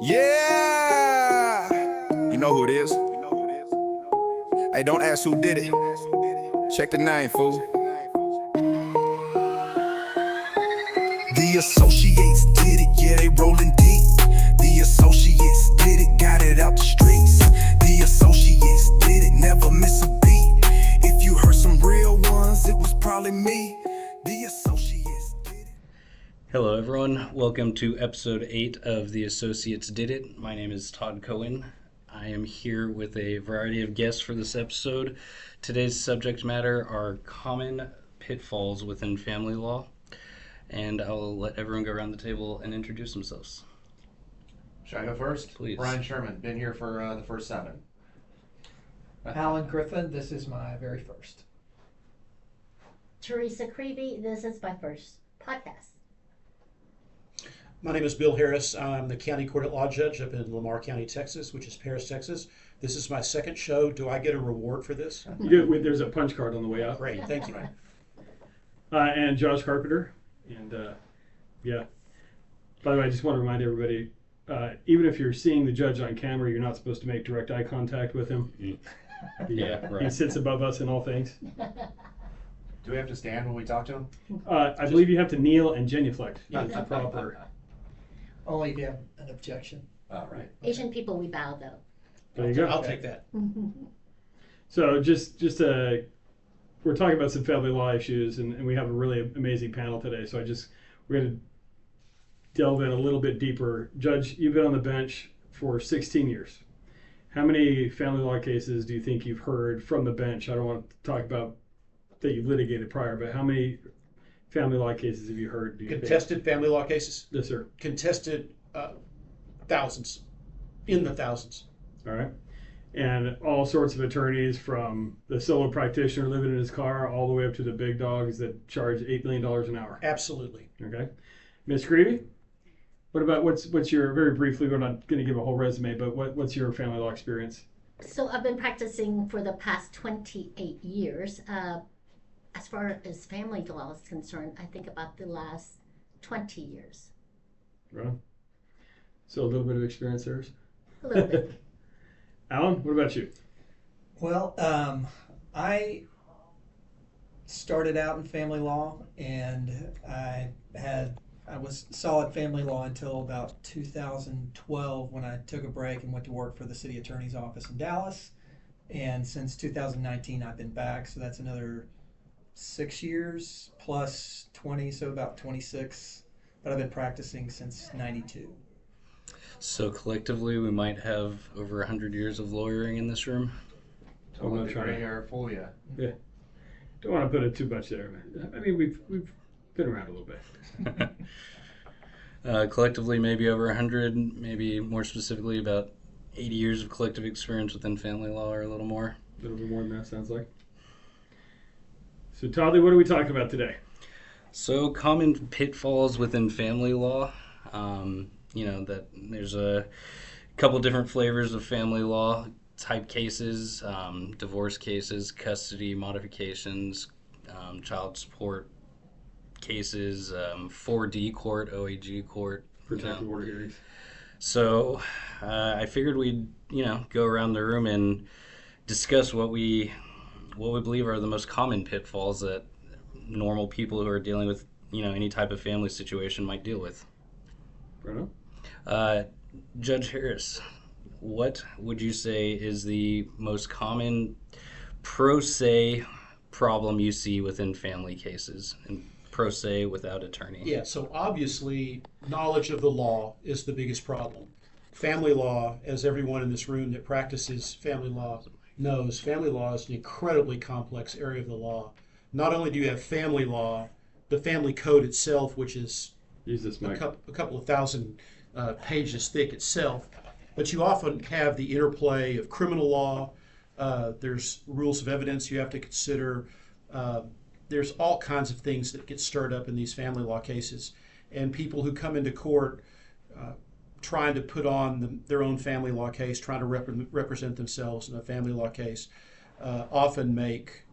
Yeah! You know who it is. Hey, don't ask who did it. Check the name, fool. The associates did it, yeah, they rolling deep. The associates did it, got it out the streets. The associates did it, never miss a beat. If you heard some real ones, it was probably me. The associates did it. Hello everyone, welcome to episode 8 of The Associates Did It. My name is Todd Cohen. I am here with a variety of guests for this episode. Today's subject matter are common pitfalls within family law. And I'll let everyone go around the table and introduce themselves. Should I go first? Please. Brian Sherman, been here for the first 7. Alan Griffin, this is my very first. Teresa Creevy, this is my first podcast. My name is Bill Harris. I'm the county court at law judge up in Lamar County, Texas, which is Paris, Texas. This is my second show. Do I get a reward for this? You do, there's a punch card on the way out. Great, thank you. And Josh Carpenter. And yeah. By the way, I just want to remind everybody, even if you're seeing the judge on camera, you're not supposed to make direct eye contact with him. Yeah, right. He sits above us in all things. Do we have to stand when we talk to him? I believe you have to kneel and genuflect. It's a proper. Only if you have an objection. Oh, right. Asian people, we bow though. There you go. I'll take that. So we're talking about some family law issues, and we have a really amazing panel today. So we're going to delve in a little bit deeper. Judge, you've been on the bench for 16 years. How many family law cases do you think you've heard from the bench? I don't want to talk about that you've litigated prior, but how many family law cases have you heard? Do you Contested family law cases? Yes, sir. Contested thousands, in the thousands. All right. And all sorts of attorneys, from the solo practitioner living in his car all the way up to the big dogs that charge $8 million an hour. Absolutely. Okay. Ms. Creevy, what about what's your, very briefly, we're not going to give a whole resume, but what's your family law experience? So I've been practicing for the past 28 years. As far as family law is concerned, I think about the last 20 years. Right. So a little bit of experience there. A little bit. Alan, what about you? Well, I started out in family law, and I was solid family law until about 2012 when I took a break and went to work for the city attorney's office in Dallas. And since 2019, I've been back, so that's another 6 years plus 20, so about 26. But I've been practicing since 92. So collectively, we might have over 100 years of lawyering in this room. Don't let the gray hair fool you. Yeah. Don't want to put it too much there, man. I mean, we've been around a little bit. Collectively, maybe over 100, maybe more specifically about 80 years of collective experience within family law or a little more. A little bit more than that, sounds like. So, Toddley, what are we talking about today? So, common pitfalls within family law. That there's a couple different flavors of family law type cases, divorce cases, custody modifications, child support cases, 4D court, OAG court. Protective order hearings. So I figured we'd, go around the room and discuss what we believe are the most common pitfalls that normal people who are dealing with, any type of family situation might deal with. Right on. Judge Harris, what would you say is the most common pro se problem you see within family cases, and pro se without attorney? Yeah, so obviously knowledge of the law is the biggest problem. Family law, as everyone in this room that practices family law knows, family law is an incredibly complex area of the law. Not only do you have family law, the family code itself, which is Use this mic. a couple of thousand pages thick itself, but you often have the interplay of criminal law. There's rules of evidence you have to consider. There's all kinds of things that get stirred up in these family law cases, and people who come into court trying to put on their own family law case, trying to represent themselves in a family law case, often make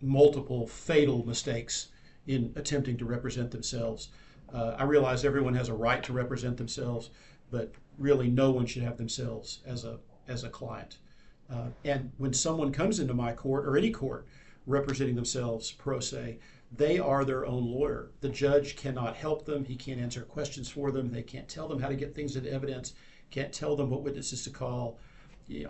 multiple fatal mistakes in attempting to represent themselves. I realize everyone has a right to represent themselves, but really no one should have themselves as a client. And when someone comes into my court or any court representing themselves pro se, they are their own lawyer. The judge cannot help them. He can't answer questions for them. They can't tell them how to get things into evidence, can't tell them what witnesses to call.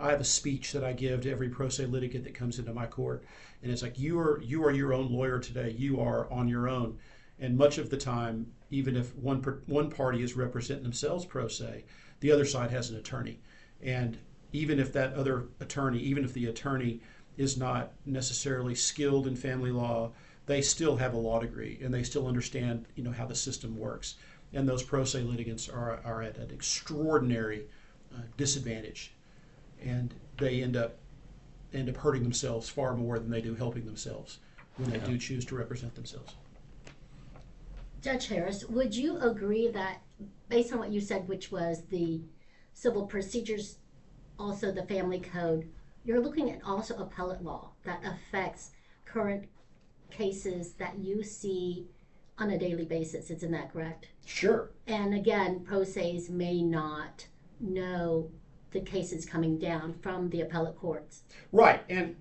I have a speech that I give to every pro se litigant that comes into my court, and it's like, you are your own lawyer today. You are on your own. And much of the time, even if one party is representing themselves pro se, the other side has an attorney. And even if that other attorney, even if the attorney is not necessarily skilled in family law, they still have a law degree and they still understand, how the system works. And those pro se litigants are at an extraordinary disadvantage, and they end up hurting themselves far more than they do helping themselves when they do choose to represent themselves. Judge Harris, would you agree that, based on what you said, which was the civil procedures, also the family code, you're looking at also appellate law that affects current cases that you see on a daily basis? Isn't that correct? Sure. And again, pro ses may not know the cases coming down from the appellate courts. Right. And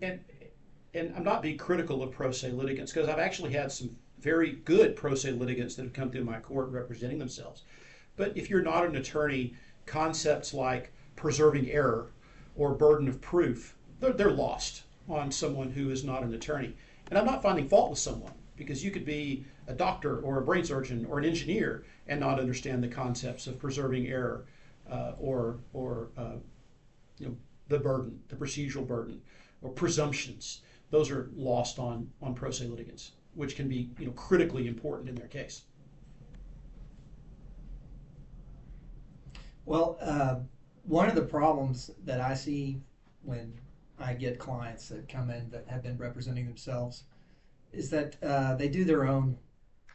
I'm not being critical of pro se litigants, because I've actually had some very good pro se litigants that have come through my court representing themselves. But if you're not an attorney, concepts like preserving error or burden of proof, they're lost on someone who is not an attorney. And I'm not finding fault with someone, because you could be a doctor or a brain surgeon or an engineer and not understand the concepts of preserving error or the burden, the procedural burden, or presumptions. Those are lost on pro se litigants, which can be critically important in their case. Well, one of the problems that I see when I get clients that come in that have been representing themselves is that they do their own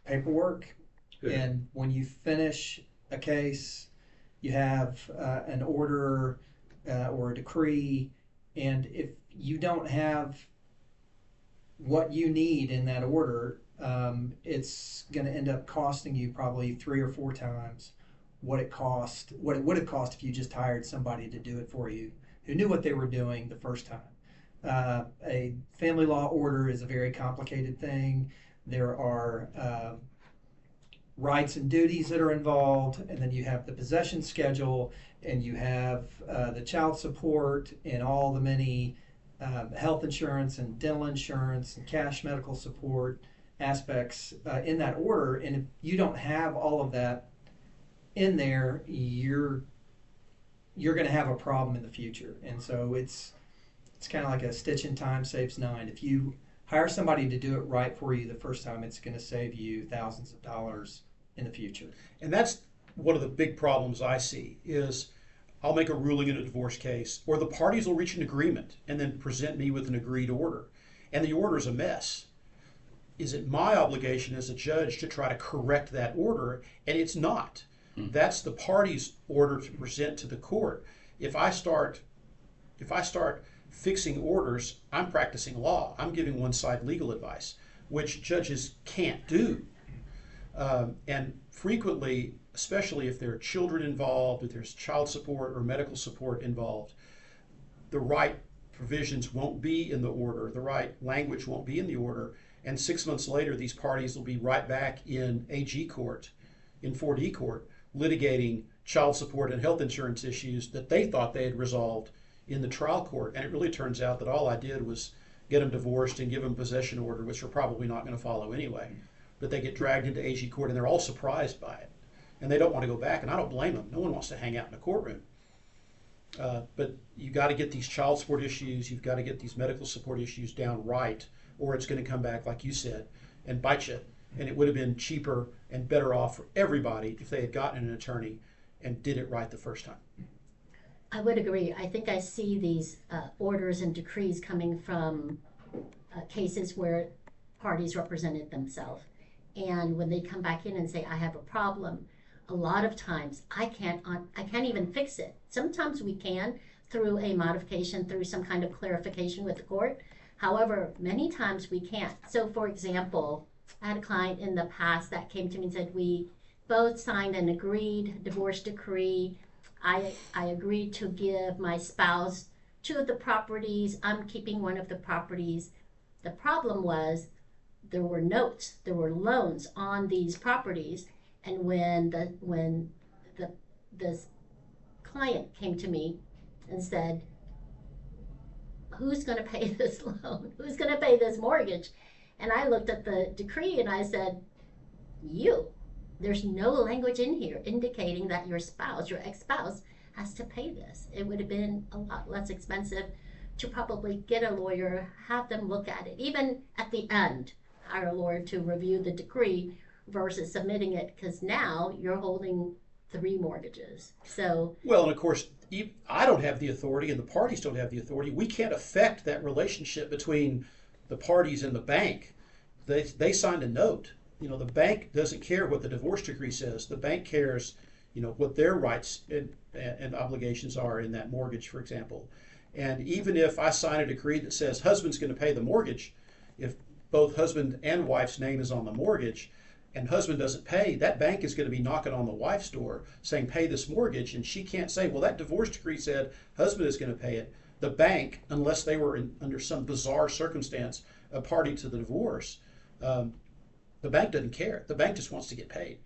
paperwork. Good. And when you finish a case, you have an order or a decree, and if you don't have what you need in that order, it's going to end up costing you probably 3 or 4 times what it would have cost if you just hired somebody to do it for you who knew what they were doing the first time. A family law order is a very complicated thing. There are rights and duties that are involved, and then you have the possession schedule, and you have the child support and all the many health insurance and dental insurance and cash medical support aspects in that order. And if you don't have all of that in there, you're going to have a problem in the future. And so it's kind of like a stitch in time saves 9. If you hire somebody to do it right for you the first time, it's going to save you thousands of dollars in the future. And that's one of the big problems I see is I'll make a ruling in a divorce case, or the parties will reach an agreement and then present me with an agreed order, and the order is a mess. Is it my obligation as a judge to try to correct that order? And it's not. That's the party's order to present to the court. If I start fixing orders, I'm practicing law. I'm giving one side legal advice, which judges can't do. And frequently, especially if there are children involved, if there's child support or medical support involved, the right provisions won't be in the order, the right language won't be in the order, and 6 months later, these parties will be right back in AG court, in 4D court, litigating child support and health insurance issues that they thought they had resolved in the trial court. And it really turns out that all I did was get them divorced and give them possession order, which we're probably not going to follow anyway. But they get dragged into AG court and they're all surprised by it. And they don't want to go back, and I don't blame them. No one wants to hang out in a courtroom. But you've got to get these child support issues, you've got to get these medical support issues down right, or it's going to come back, like you said, and bite you. And it would have been cheaper and better off for everybody if they had gotten an attorney and did it right the first time. I would agree. I think I see these orders and decrees coming from cases where parties represented themselves. And when they come back in and say, I have a problem, a lot of times I can't even fix it. Sometimes we can through a modification, through some kind of clarification with the court. However, many times we can't. So for example, I had a client in the past that came to me and said, we both signed an agreed divorce decree. I agreed to give my spouse 2 of the properties. I'm keeping 1 of the properties. The problem was there were notes, there were loans on these properties, and when the client came to me and said, "Who's going to pay this loan? Who's going to pay this mortgage?" And I looked at the decree and I said, "You." There's no language in here indicating that your spouse, your ex-spouse, has to pay this. It would have been a lot less expensive to probably get a lawyer, have them look at it, even at the end, hire a lawyer to review the decree versus submitting it, because now you're holding 3 mortgages. So, Well, and of course, I don't have the authority, and the parties don't have the authority. We can't affect that relationship between the parties and the bank. They signed a note. The bank doesn't care what the divorce decree says. The bank cares, what their rights and obligations are in that mortgage, for example. And even if I sign a decree that says husband's going to pay the mortgage, if both husband and wife's name is on the mortgage, and husband doesn't pay, that bank is going to be knocking on the wife's door saying, pay this mortgage. And she can't say, well, that divorce decree said husband is going to pay it. The bank, unless they were under some bizarre circumstance a party to the divorce, the bank doesn't care. The bank just wants to get paid.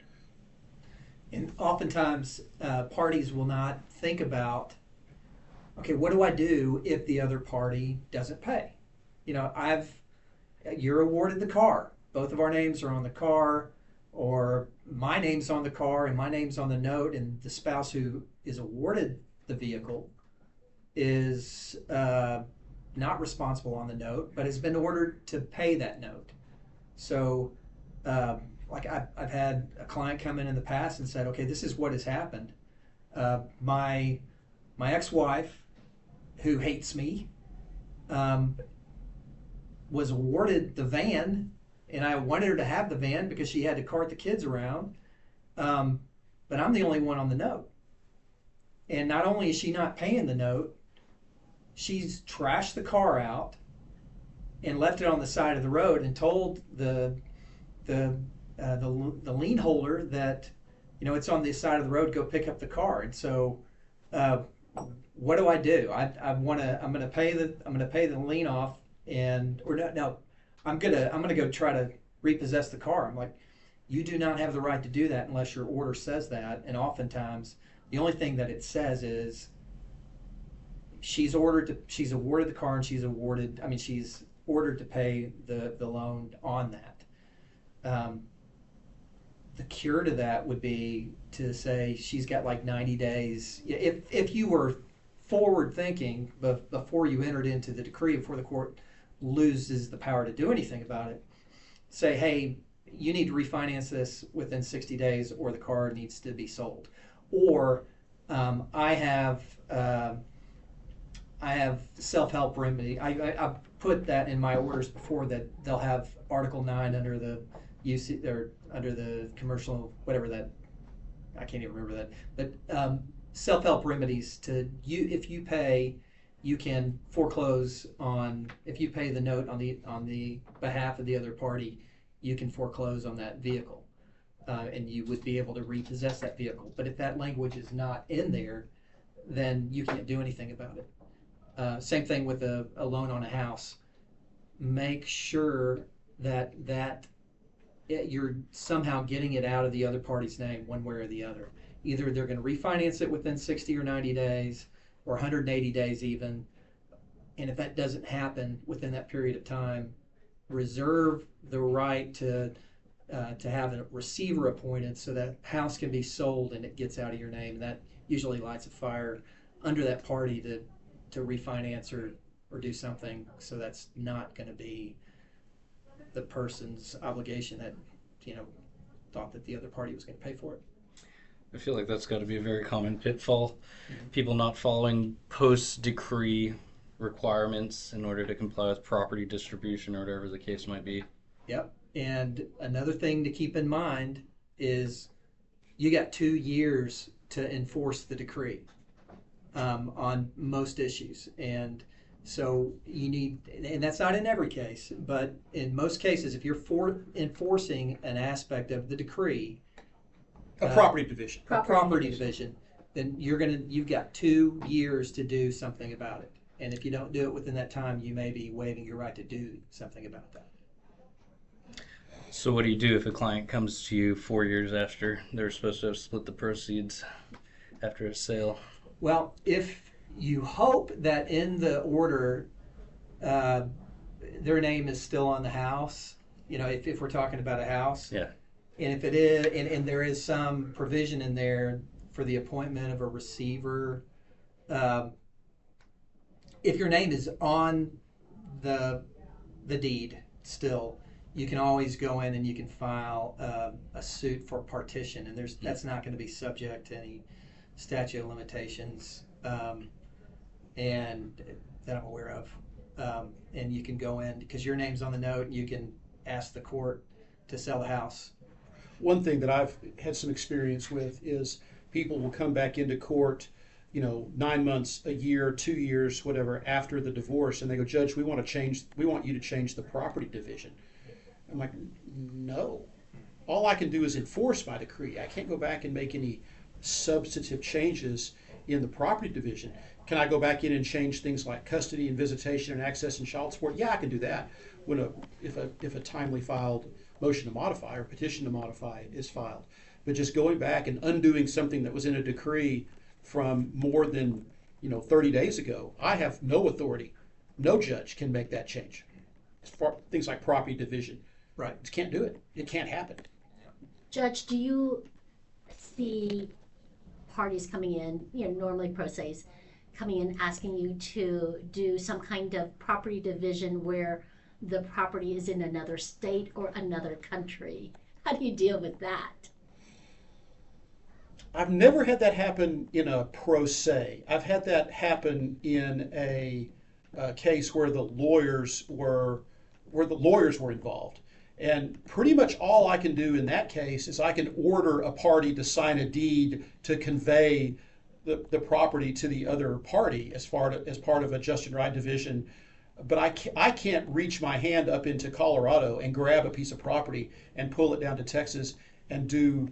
And oftentimes, parties will not think about, okay, what do I do if the other party doesn't pay? You're awarded the car. Both of our names are on the car, or my name's on the car and my name's on the note, and the spouse who is awarded the vehicle is not responsible on the note, but has been ordered to pay that note. So, like I've had a client come in the past and said, okay, this is what has happened. My ex-wife, who hates me, was awarded the van, and I wanted her to have the van because she had to cart the kids around. But I'm the only one on the note. And not only is she not paying the note, she's trashed the car out and left it on the side of the road and told the lien holder that, it's on the side of the road, go pick up the car. And so, what do I do? I'm gonna pay the lien off, I'm gonna go try to repossess the car. I'm like, you do not have the right to do that unless your order says that. And oftentimes, the only thing that it says is she's awarded the car, and she's ordered to pay the loan on that. The cure to that would be to say she's got like 90 days. If you were forward thinking before you entered into the decree, before the court loses the power to do anything about it, say, hey, you need to refinance this within 60 days or the car needs to be sold. Or I have self-help remedy. I put that in my orders before, that they'll have Article 9 under the UC or under the commercial, whatever that, I can't even remember that. But self-help remedies if you pay, you can foreclose on. If you pay the note on the behalf of the other party, you can foreclose on that vehicle, and you would be able to repossess that vehicle. But if that language is not in there, then you can't do anything about it. Same thing with a loan on a house. Make sure that you're somehow getting it out of the other party's name one way or the other. Either they're going to refinance it within 60 or 90 days or 180 days even. And if that doesn't happen within that period of time, reserve the right to have a receiver appointed so that house can be sold and it gets out of your name. And that usually lights a fire under that party to refinance or do something. So that's not going to be the person's obligation that, thought that the other party was going to pay for it. I feel like that's got to be a very common pitfall. Mm-hmm. People not following post-decree requirements in order to comply with property distribution or whatever the case might be. Yep. And another thing to keep in mind is you got 2 years to enforce the decree on most issues. And so you need, and that's not in every case, but in most cases, if you're enforcing an aspect of the decree, a property division, then you've got 2 years to do something about it. And if you don't do it within that time, you may be waiving your right to do something about that. So what do you do if a client comes to you 4 years after they're supposed to have split the proceeds after a sale? Well, if you hope that in the order their name is still on the house, if we're talking about a house, Yeah. and if it is, and there is some provision in there for the appointment of a receiver, if your name is on the deed still, you can always go in and you can file a suit for partition, and that's not going to be subject to any statute of limitations, and that I'm aware of. And you can go in because your name's on the note, and you can ask the court to sell the house. One thing that I've had some experience with is people will come back into court, 9 months, a year, 2 years, whatever, after the divorce, and they go, Judge, we want you to change the property division. I'm like, no. All I can do is enforce my decree. I can't go back and make any substantive changes in the property division. Can I go back in and change things like custody and visitation and access and child support? Yeah, I can do that if a timely filed motion to modify or petition to modify is filed. But just going back and undoing something that was in a decree from more than 30 days ago, I have no authority. No judge can make that change. As far things like property division, right? Just can't do it. It can't happen. Judge, do you see parties coming in, normally pro se's, coming in asking you to do some kind of property division where the property is in another state or another country? How do you deal with that? I've never had that happen in a pro se. I've had that happen in a case where the lawyers were involved. And pretty much all I can do in that case is I can order a party to sign a deed to convey the property to the other party as part of a just and right division. But I can't reach my hand up into Colorado and grab a piece of property and pull it down to Texas and do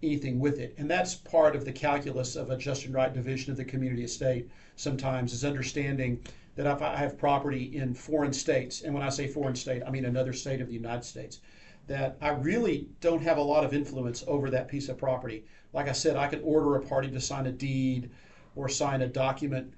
anything with it. And that's part of the calculus of a just and right division of the community estate sometimes, is understanding that if I have property in foreign states, and when I say foreign state, I mean another state of the United States, that I really don't have a lot of influence over that piece of property. Like I said, I can order a party to sign a deed or sign a document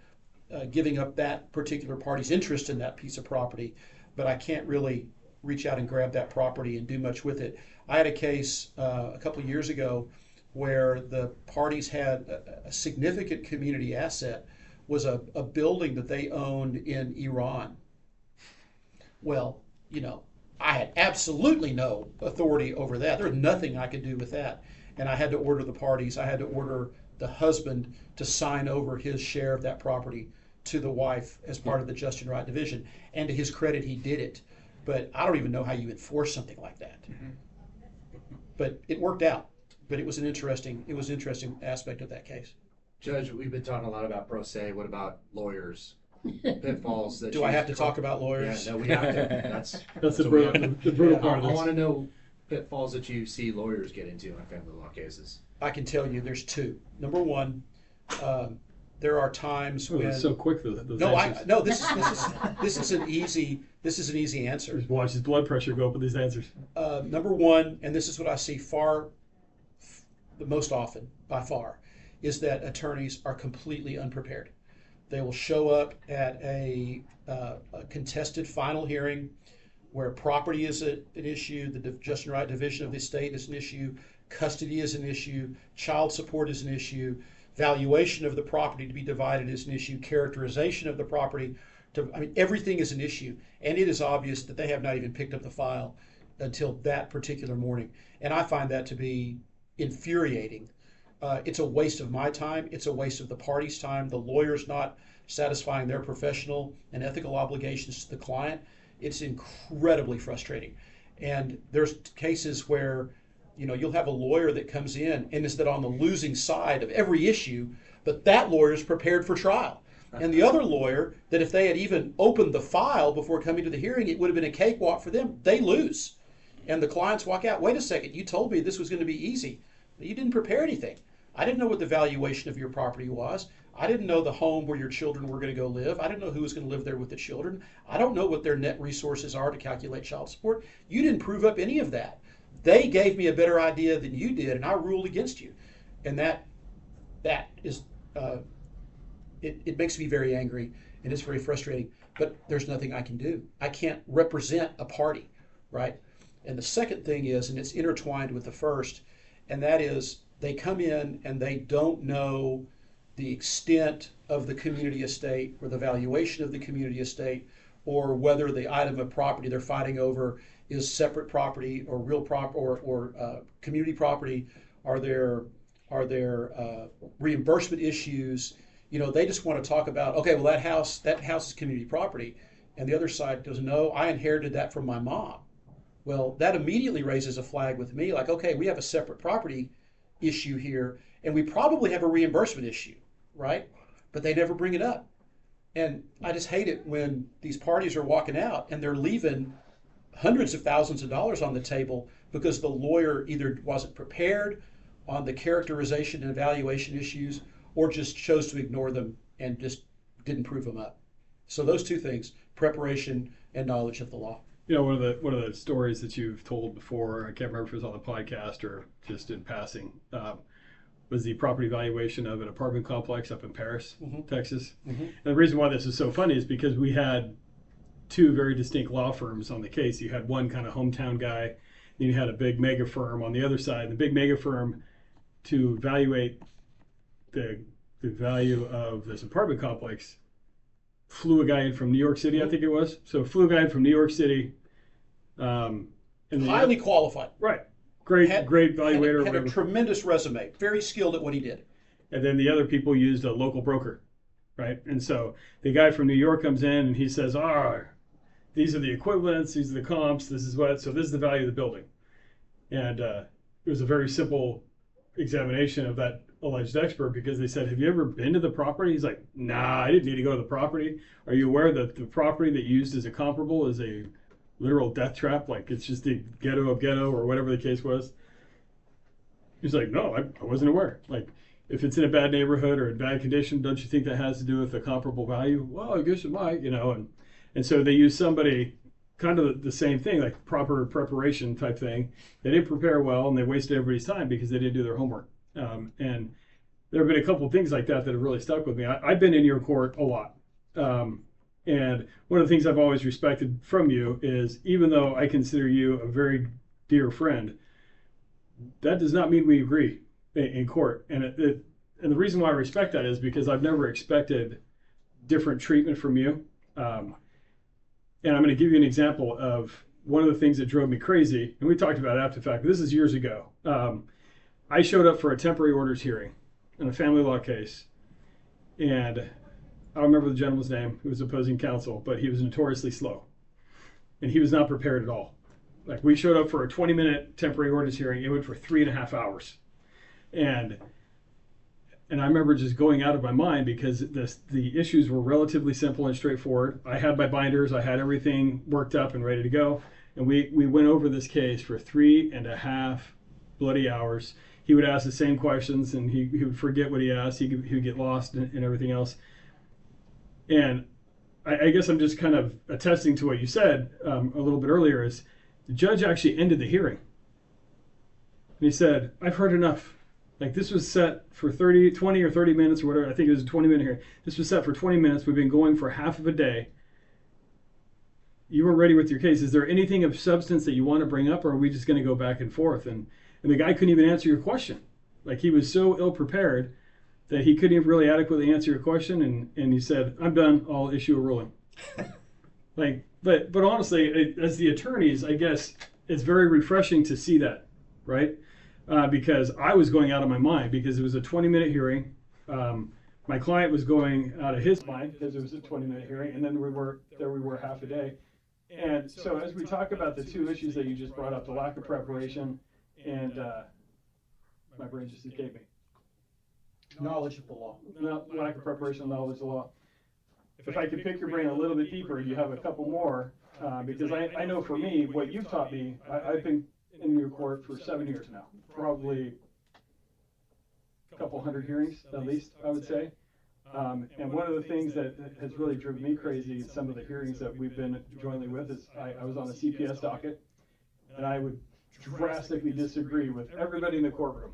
giving up that particular party's interest in that piece of property, but I can't really reach out and grab that property and do much with it. I had a case a couple of years ago where the parties had a significant community asset was a building that they owned in Iran. Well, I had absolutely no authority over that. There was nothing I could do with that. And I had to order the parties. I had to order the husband to sign over his share of that property to the wife as part of the just and right division. And to his credit, he did it. But I don't even know how you enforce something like that. Mm-hmm. But it worked out. But it was an interesting aspect of that case. Judge, we've been talking a lot about pro se. What about lawyers? Pitfalls that do I have to talk about lawyers? Yeah, no, we have to. That's the brutal part of this. I want to know pitfalls that you see lawyers get into in family law cases. I can tell you there's two. Number one, there are times when so quick those this is an easy answer. Just watch his blood pressure go up with these answers. Number one, and this is what I see the most often by far, is that attorneys are completely unprepared. They will show up at a contested final hearing where property is an issue, the just and right division of the estate is an issue, custody is an issue, child support is an issue, valuation of the property to be divided is an issue, characterization of the property. Everything is an issue, and it is obvious that they have not even picked up the file until that particular morning. And I find that to be infuriating. It's a waste of my time. It's a waste of the party's time. The lawyer's not satisfying their professional and ethical obligations to the client. It's incredibly frustrating. And there's cases where, you'll have a lawyer that comes in and is on the losing side of every issue, but that lawyer's prepared for trial. And the other lawyer, that if they had even opened the file before coming to the hearing, it would have been a cakewalk for them. They lose. And the clients walk out, wait a second, you told me this was going to be easy. You didn't prepare anything. I didn't know what the valuation of your property was. I didn't know the home where your children were going to go live. I didn't know who was going to live there with the children. I don't know what their net resources are to calculate child support. You didn't prove up any of that. They gave me a better idea than you did, and I ruled against you. And that is, it makes me very angry, and it's very frustrating. But there's nothing I can do. I can't represent a party, right? And the second thing is, and it's intertwined with the first, and that is they come in and they don't know the extent of the community estate or the valuation of the community estate, or whether the item of property they're fighting over is separate property or real prop or community property. Are there reimbursement issues? They just want to talk about, okay, well, that house is community property, and the other side goes, no, I inherited that from my mom. Well, that immediately raises a flag with me, like, okay, we have a separate property issue here, and we probably have a reimbursement issue, right? But they never bring it up. And I just hate it when these parties are walking out and they're leaving hundreds of thousands of dollars on the table because the lawyer either wasn't prepared on the characterization and evaluation issues or just chose to ignore them and just didn't prove them up. So those two things, preparation and knowledge of the law. One of the stories that you've told before, I can't remember if it was on the podcast or just in passing, was the property valuation of an apartment complex up in Paris, Texas. And the reason why this is so funny is because we had two very distinct law firms on the case. You had one kind of hometown guy, then you had a big mega firm on the other side. The big mega firm, to evaluate the value of this apartment complex, flew a guy in from New York City, I think it was. So flew a guy in from New York City. And highly qualified. Right. Great evaluator. Had a tremendous resume. Very skilled at what he did. And then the other people used a local broker, right? And so the guy from New York comes in and he says, these are the equivalents, these are the comps, so this is the value of the building. And it was a very simple examination of that alleged expert because they said, have you ever been to the property? He's like, nah, I didn't need to go to the property. Are you aware that the property that used as a comparable is a literal death trap? Like it's just the ghetto of ghetto or whatever the case was. He's like, no, I wasn't aware. Like if it's in a bad neighborhood or in bad condition, don't you think that has to do with the comparable value? Well, I guess it might, and so they use somebody kind of the same thing, like proper preparation type thing. They didn't prepare well and they wasted everybody's time because they didn't do their homework. And there have been a couple of things like that have really stuck with me. I've been in your court a lot. And one of the things I've always respected from you is, even though I consider you a very dear friend, that does not mean we agree in court. And and the reason why I respect that is because I've never expected different treatment from you. And I'm going to give you an example of one of the things that drove me crazy. And we talked about it after the fact. This is years ago. I showed up for a temporary orders hearing in a family law case. And I don't remember the gentleman's name who was opposing counsel, but he was notoriously slow. And he was not prepared at all. Like we showed up for a 20-minute temporary orders hearing. It went for 3.5 hours. And I remember just going out of my mind because the issues were relatively simple and straightforward. I had my binders, I had everything worked up and ready to go. And we went over this case for 3.5 bloody hours. He would ask the same questions and he would forget what he asked. He would get lost and everything else. And I guess I'm just kind of attesting to what you said a little bit earlier is the judge actually ended the hearing. And he said, I've heard enough. Like this was set for 20 or 30 minutes or whatever. I think it was a 20-minute hearing. This was set for 20 minutes. We've been going for half of a day. You weren't ready with your case. Is there anything of substance that you want to bring up, or are we just going to go back and forth? And the guy couldn't even answer your question. Like he was so ill prepared that he couldn't even really adequately answer your question. And he said, I'm done. I'll issue a ruling. But honestly, as the attorneys, I guess it's very refreshing to see that, right? Because I was going out of my mind because it was a 20-minute hearing. My client was going out of his mind because it was a 20-minute hearing, and then we were half a day. And so as we talk about the two issues that you just brought up, the lack of preparation and my brain just escaped me. Knowledge of the law. No, lack of preparation, knowledge of the law. If I could pick your brain a little bit deeper, you have a couple more, because I know for me, what you've taught me, I've been in your court for 7 years now, probably a couple hundred hearings, at least, I would say. And one of the things that has really driven me crazy in some of the hearings that we've been jointly with is I was on the CPS docket, and I would drastically disagree with everybody in the courtroom,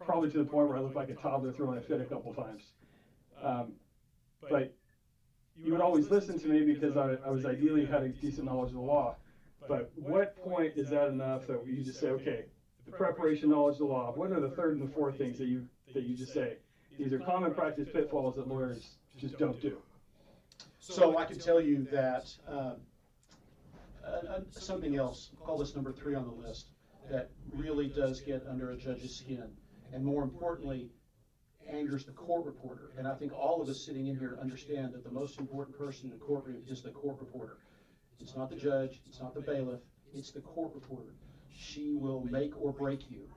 probably to the point where I looked like a toddler throwing a fit a couple times. But you would always listen to me because I was ideally had a decent knowledge of the law. But what point is that enough that you just say, okay, the preparation, knowledge of the law, what are the third and the fourth things that you just say? These are common practice pitfalls that lawyers just don't do. So I can tell you that something else, call this number 3 on the list, that really does get under a judge's skin, and more importantly, angers the court reporter. And I think all of us sitting in here understand that the most important person in the courtroom is the court reporter. It's not the judge, it's not the bailiff, it's the court reporter. She will make or break you.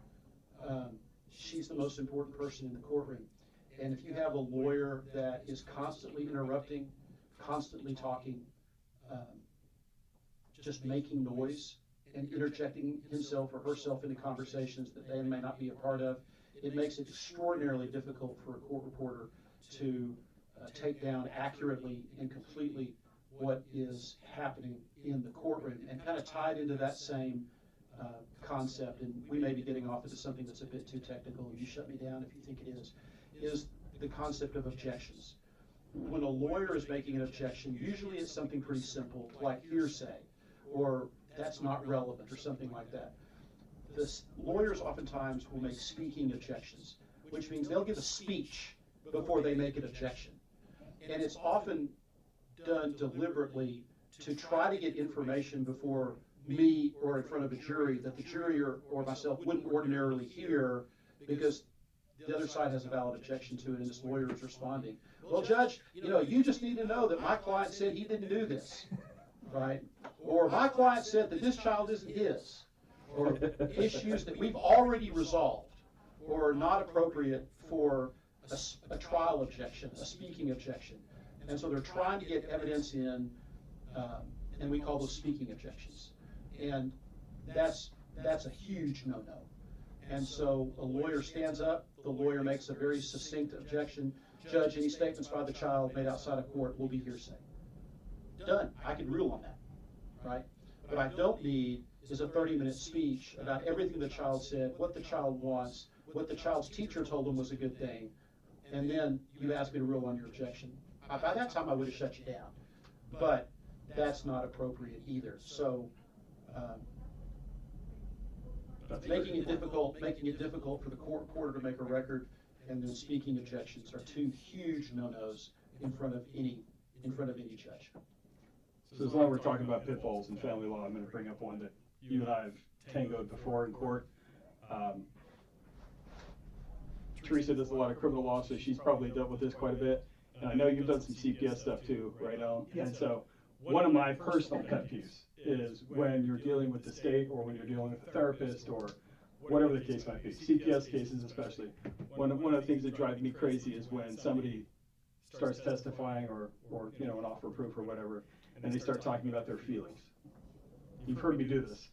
She's the most important person in the courtroom. And if you have a lawyer that is constantly interrupting, constantly talking, just making noise and interjecting himself or herself into conversations that they may not be a part of, it makes it extraordinarily difficult for a court reporter to take down accurately and completely what is happening in the courtroom. And kind of tied into that same concept, and we may be getting off into something that's a bit too technical, you shut me down if you think it is the concept of objections. When a lawyer is making an objection, usually it's something pretty simple, like hearsay, or that's not relevant, or something like that. Lawyers oftentimes will make speaking objections, which means they'll give a speech before they make an objection. And it's often done deliberately to try to get information before me or in front of a jury that the jury or myself wouldn't ordinarily hear, because the other side has a valid objection to it and this lawyer is responding. Well, Judge, you just need to know that my client said he didn't do this, right? Or my client said that this child isn't his, or issues that we've already resolved or are not appropriate for a trial objection, a speaking objection. And so they're trying to get evidence in, and we call those speaking objections. And that's a huge no-no. And so a lawyer stands up, the lawyer makes a very succinct objection. Judge, any statements by the child made outside of court will be hearsay. Done. I can rule on that, right? What I don't need is a 30-minute speech about everything the child said, what the child wants, what the child's teacher told them was a good thing, and then you ask me to rule on your objection. By that time, I would have shut you down. But that's not appropriate either. So making it difficult for the court reporter to make a record and then speaking objections are 2 huge no-nos in front of any judge. So as long as we're talking about pitfalls in family law, I'm going to bring up one that you and I have tangoed before in court. Teresa does a lot of criminal law, so she's probably dealt with this quite a bit. And I know you've done some CPS stuff too, right, Alan? Yes. And so one of my personal pet peeves is when you're dealing with the state or when you're dealing with a therapist or whatever the case might be, CPS cases especially. One of the things that drives me crazy is when somebody starts testifying or an offer of proof or whatever, and they start talking about their feelings. You've heard me do this.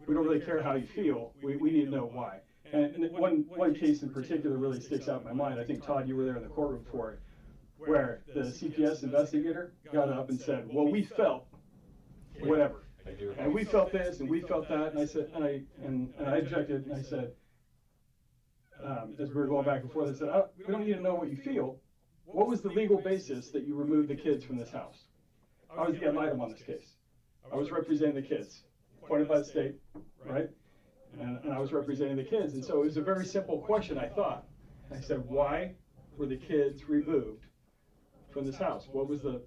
We don't really care how you feel. We need to know why. And one case in particular really sticks out in my mind. I think, Todd, you were there in the courtroom for it, where the CPS investigator got up and said, well, we felt whatever. And we felt this and we felt that. And I said, and I objected, and I said, as we were going back and forth, I said, we don't need to know what you feel. What was the legal basis that you removed the kids from this house? I was the ad litem on this case. I was representing the kids, appointed by the state, right? And I was representing the kids. And so it was a very simple question, I thought. I said, why were the kids removed from this house? What was the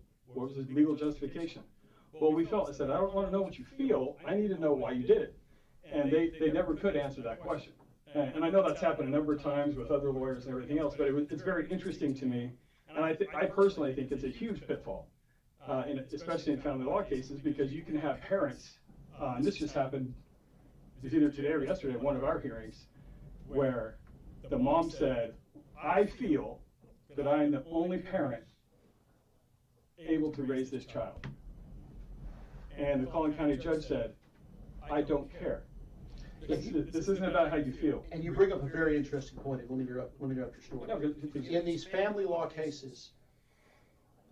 legal justification? Well, we felt, I said, I don't want to know what you feel. I need to know why you did it. And they never could answer that question. And I know that's happened a number of times with other lawyers and everything else, but it's very interesting to me. And I personally think it's a huge pitfall, especially in family law cases, because you can have parents, and this just happened, it was either today or yesterday at one of our hearings, where the mom said, I feel that I am the only parent able to raise this child. And the Collin County judge said, I don't care. This isn't about how you feel. And you bring up a very interesting point. Let me interrupt your story. No, please. In these family law cases,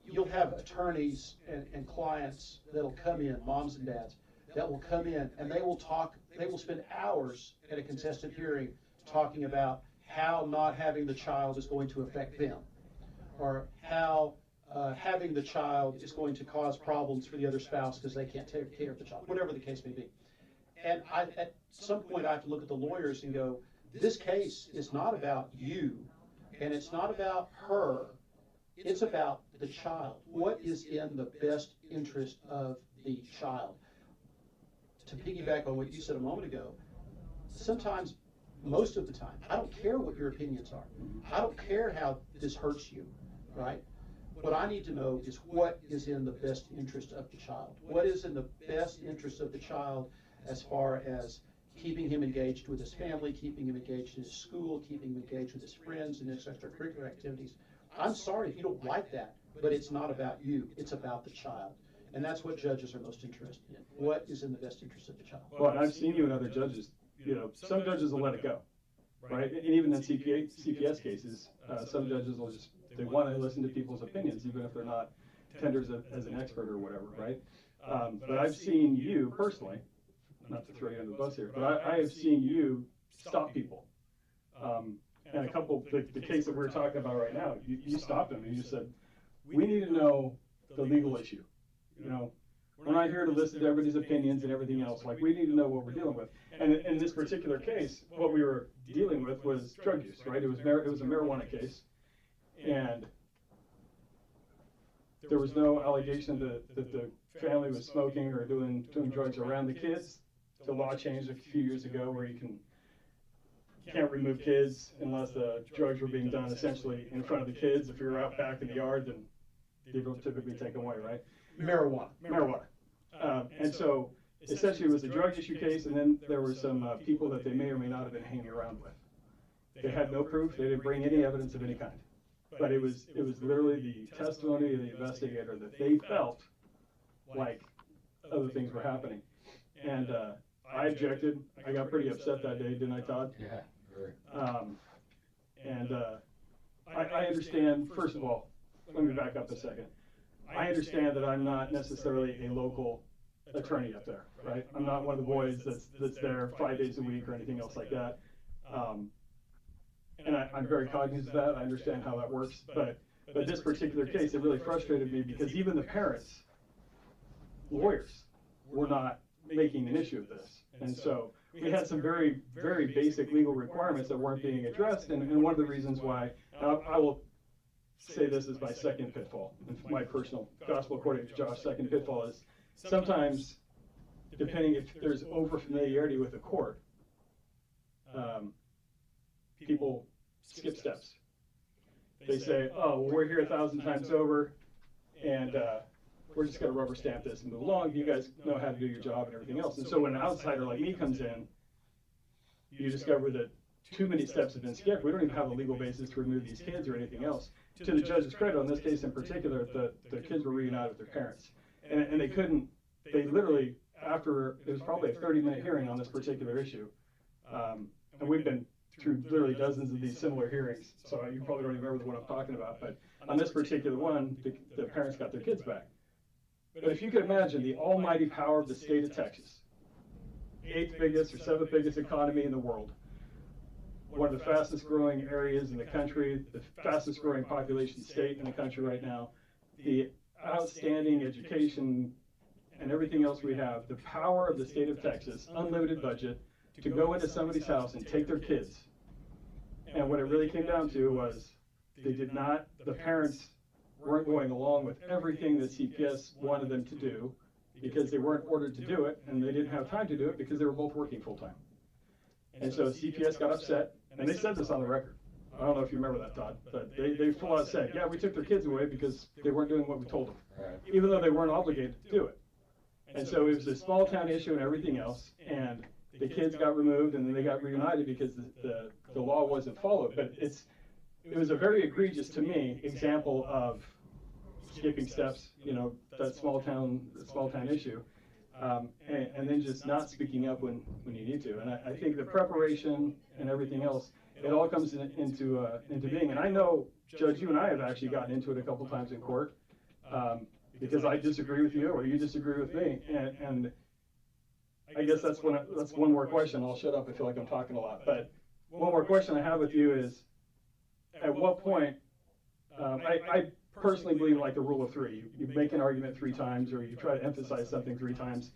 you'll have attorneys and clients that'll come in, moms and dads, that will come in and they will spend hours at a contested hearing talking about how not having the child is going to affect them, or how having the child is going to cause problems for the other spouse because they can't take care of the child, whatever the case may be. And at some point, I have to look at the lawyers and go, this case is not about you, and it's not about her. It's about the child. What is in the best interest of the child? To piggyback on what you said a moment ago, sometimes, most of the time, I don't care what your opinions are. I don't care how this hurts you, right? What I need to know is what is in the best interest of the child. What is in the best interest of the child as far as keeping him engaged with his family, keeping him engaged in his school, keeping him engaged with his friends and his extracurricular activities. I'm sorry if you don't like that, but it's not about you. It's about the child. And that's what judges are most interested in. What is in the best interest of the child? Well, and I've seen you and other judges, some judges will let it go, right? And even in CPS cases, some judges will they want to listen to people's opinions, even if they're not tenders as an expert or whatever, right? But I've seen you personally, not to throw you under the bus here, but I have seen you stop people. And a couple, the case that we're talking about right now, you stopped them and you said, we need to know the legal issue. We're not here to listen to everybody's opinions and everything else. Like, we need to know what we're dealing with. And in this particular case, what we were dealing with was drug use, right? It was a marijuana case. And there was no allegation that the family was smoking or doing drugs around the kids. The law changed a few years ago where you can't remove kids unless the drugs were being done essentially in front of the kids. If you're out back in the yard, then they don't typically take them away, right? Marijuana. And so essentially it was a drug issue case, and then there were some people that they may or may not have been hanging around with. They had no proof. They didn't bring any evidence of any kind. But it was literally the testimony of the investigator that they felt like other things were happening. And I objected. I got pretty upset that day, didn't I, Todd? Yeah, very. I understand, first of all, let me back up a second. I understand that I'm not necessarily a local attorney up there, right? I'm not one of the boys that's there 5 days a week or anything else like that. And I'm very cognizant of that. I understand how that works. But this particular case, it really frustrated me because even the parents, lawyers, were not making an issue of this. And so we had some very, very basic legal requirements that weren't being addressed. And one of the reasons why, I will say this is my second pitfall, and my personal gospel according to Josh, second pitfall is sometimes, depending if there's over familiarity with the court, people skip steps. They say, oh, well, we're here 1,000 times over, and we're just going to rubber stamp this and move along. You guys know how to do your job and everything else. And so when an outsider like me comes in, you discover that too many steps have been skipped. We don't even have a legal basis to remove these kids or anything else. To the judge's credit, on this case in particular, the kids were reunited with their parents. And they literally, after, it was probably a 30-minute hearing on this particular issue. And we've been through literally dozens of these similar hearings, so you probably don't even remember what I'm talking about. But on this particular one, the parents got their kids back. But if you could imagine the almighty power of the state of Texas, 8th biggest or 7th biggest economy in the world, one of the fastest growing areas in the country, the fastest growing population state in the country right now, the outstanding education and everything else we have, the power of the state of Texas, unlimited budget, to go into somebody's house and take their kids. And what it really came down to was the parents weren't going along with everything that CPS wanted them to do because they weren't ordered to do it, and they didn't have time to do it because they were both working full time. And so CPS got upset, and they said this on the record. I don't know if you remember that, Todd, but they full out said, yeah, we took their kids away because they weren't doing what we told them, even though they weren't obligated to do it. And so it was a small town issue and everything else, and the kids got removed and then they got reunited because the law wasn't followed. But it was a very egregious, to me, example of skipping steps, that small town issue. and then just not speaking up when you need to. And I think the preparation and everything else, it all comes into being. And I know, Judge, you and I have actually gotten into it a couple times in court because I disagree with you or you disagree with me. And I guess that's one more question. I'll shut up. I feel like I'm talking a lot. But one more question I have with you is, at what point, I personally believe like the rule of three. You make an argument 3 times, or you try to emphasize something 3 times.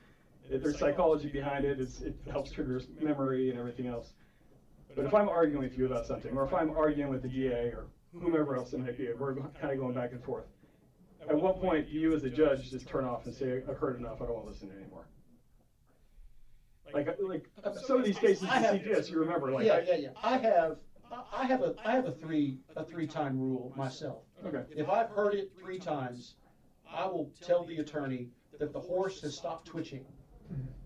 There's psychology behind it. It helps trigger memory and everything else. But if I'm arguing with you about something, or if I'm arguing with the DA or whomever else it might be, we're kind of going back and forth. At what point do you, as a judge, just turn off and say, "I've heard enough. I don't want to listen anymore"? Like some of these cases in CPS, you remember, like yeah. I have a three-time rule myself. Okay. If I've heard it 3 times, I will tell the attorney that the horse has stopped twitching.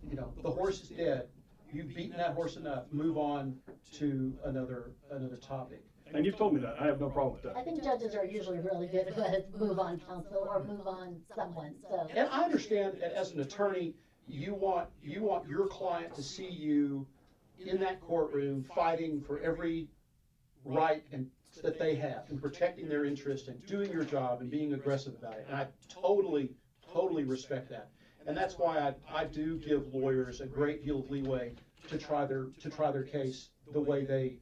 You know, the horse is dead. You've beaten that horse enough. Move on to another topic. And you've told me that. I have no problem with I that. think judges are usually really good at move on counsel or move on someone, so. And I understand that as an attorney, you want your client to see you in that courtroom fighting for every right and that they have and protecting their interest and doing your job and being aggressive about it. And I totally respect that. And that's why I do give lawyers a great deal of leeway to try their case the way they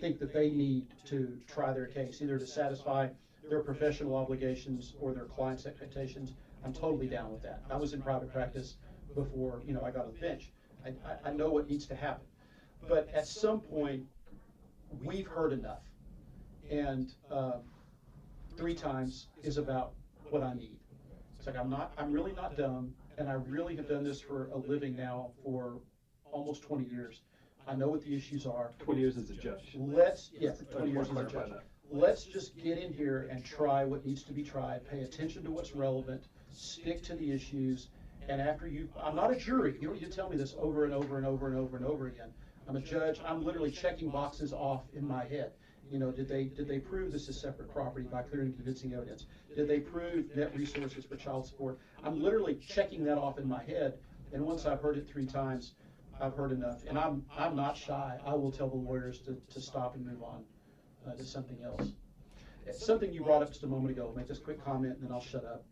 think that they need to try their case, either to satisfy their professional obligations or their client's expectations. I'm totally down with that. I was in private practice before, I got on the bench. I know what needs to happen. But at some point, we've heard enough. And 3 times is about what I need. It's like I'm really not dumb, and I really have done this for a living now for almost 20 years. I know what the issues are. 20 years as a judge. 20 years as a judge. Let's just get in here and try what needs to be tried, pay attention to what's relevant, stick to the issues, and I'm not a jury. You don't need to tell me this over and over and over and over and over again. I'm a judge. I'm literally checking boxes off in my head. Did they prove this is separate property by clear and convincing evidence? Did they prove net resources for child support? I'm literally checking that off in my head, and once I've heard it 3 times, I've heard enough. And I'm not shy. I will tell the lawyers to stop and move on to something else. Something you brought up just a moment ago. I'll make this quick comment, and then I'll shut up.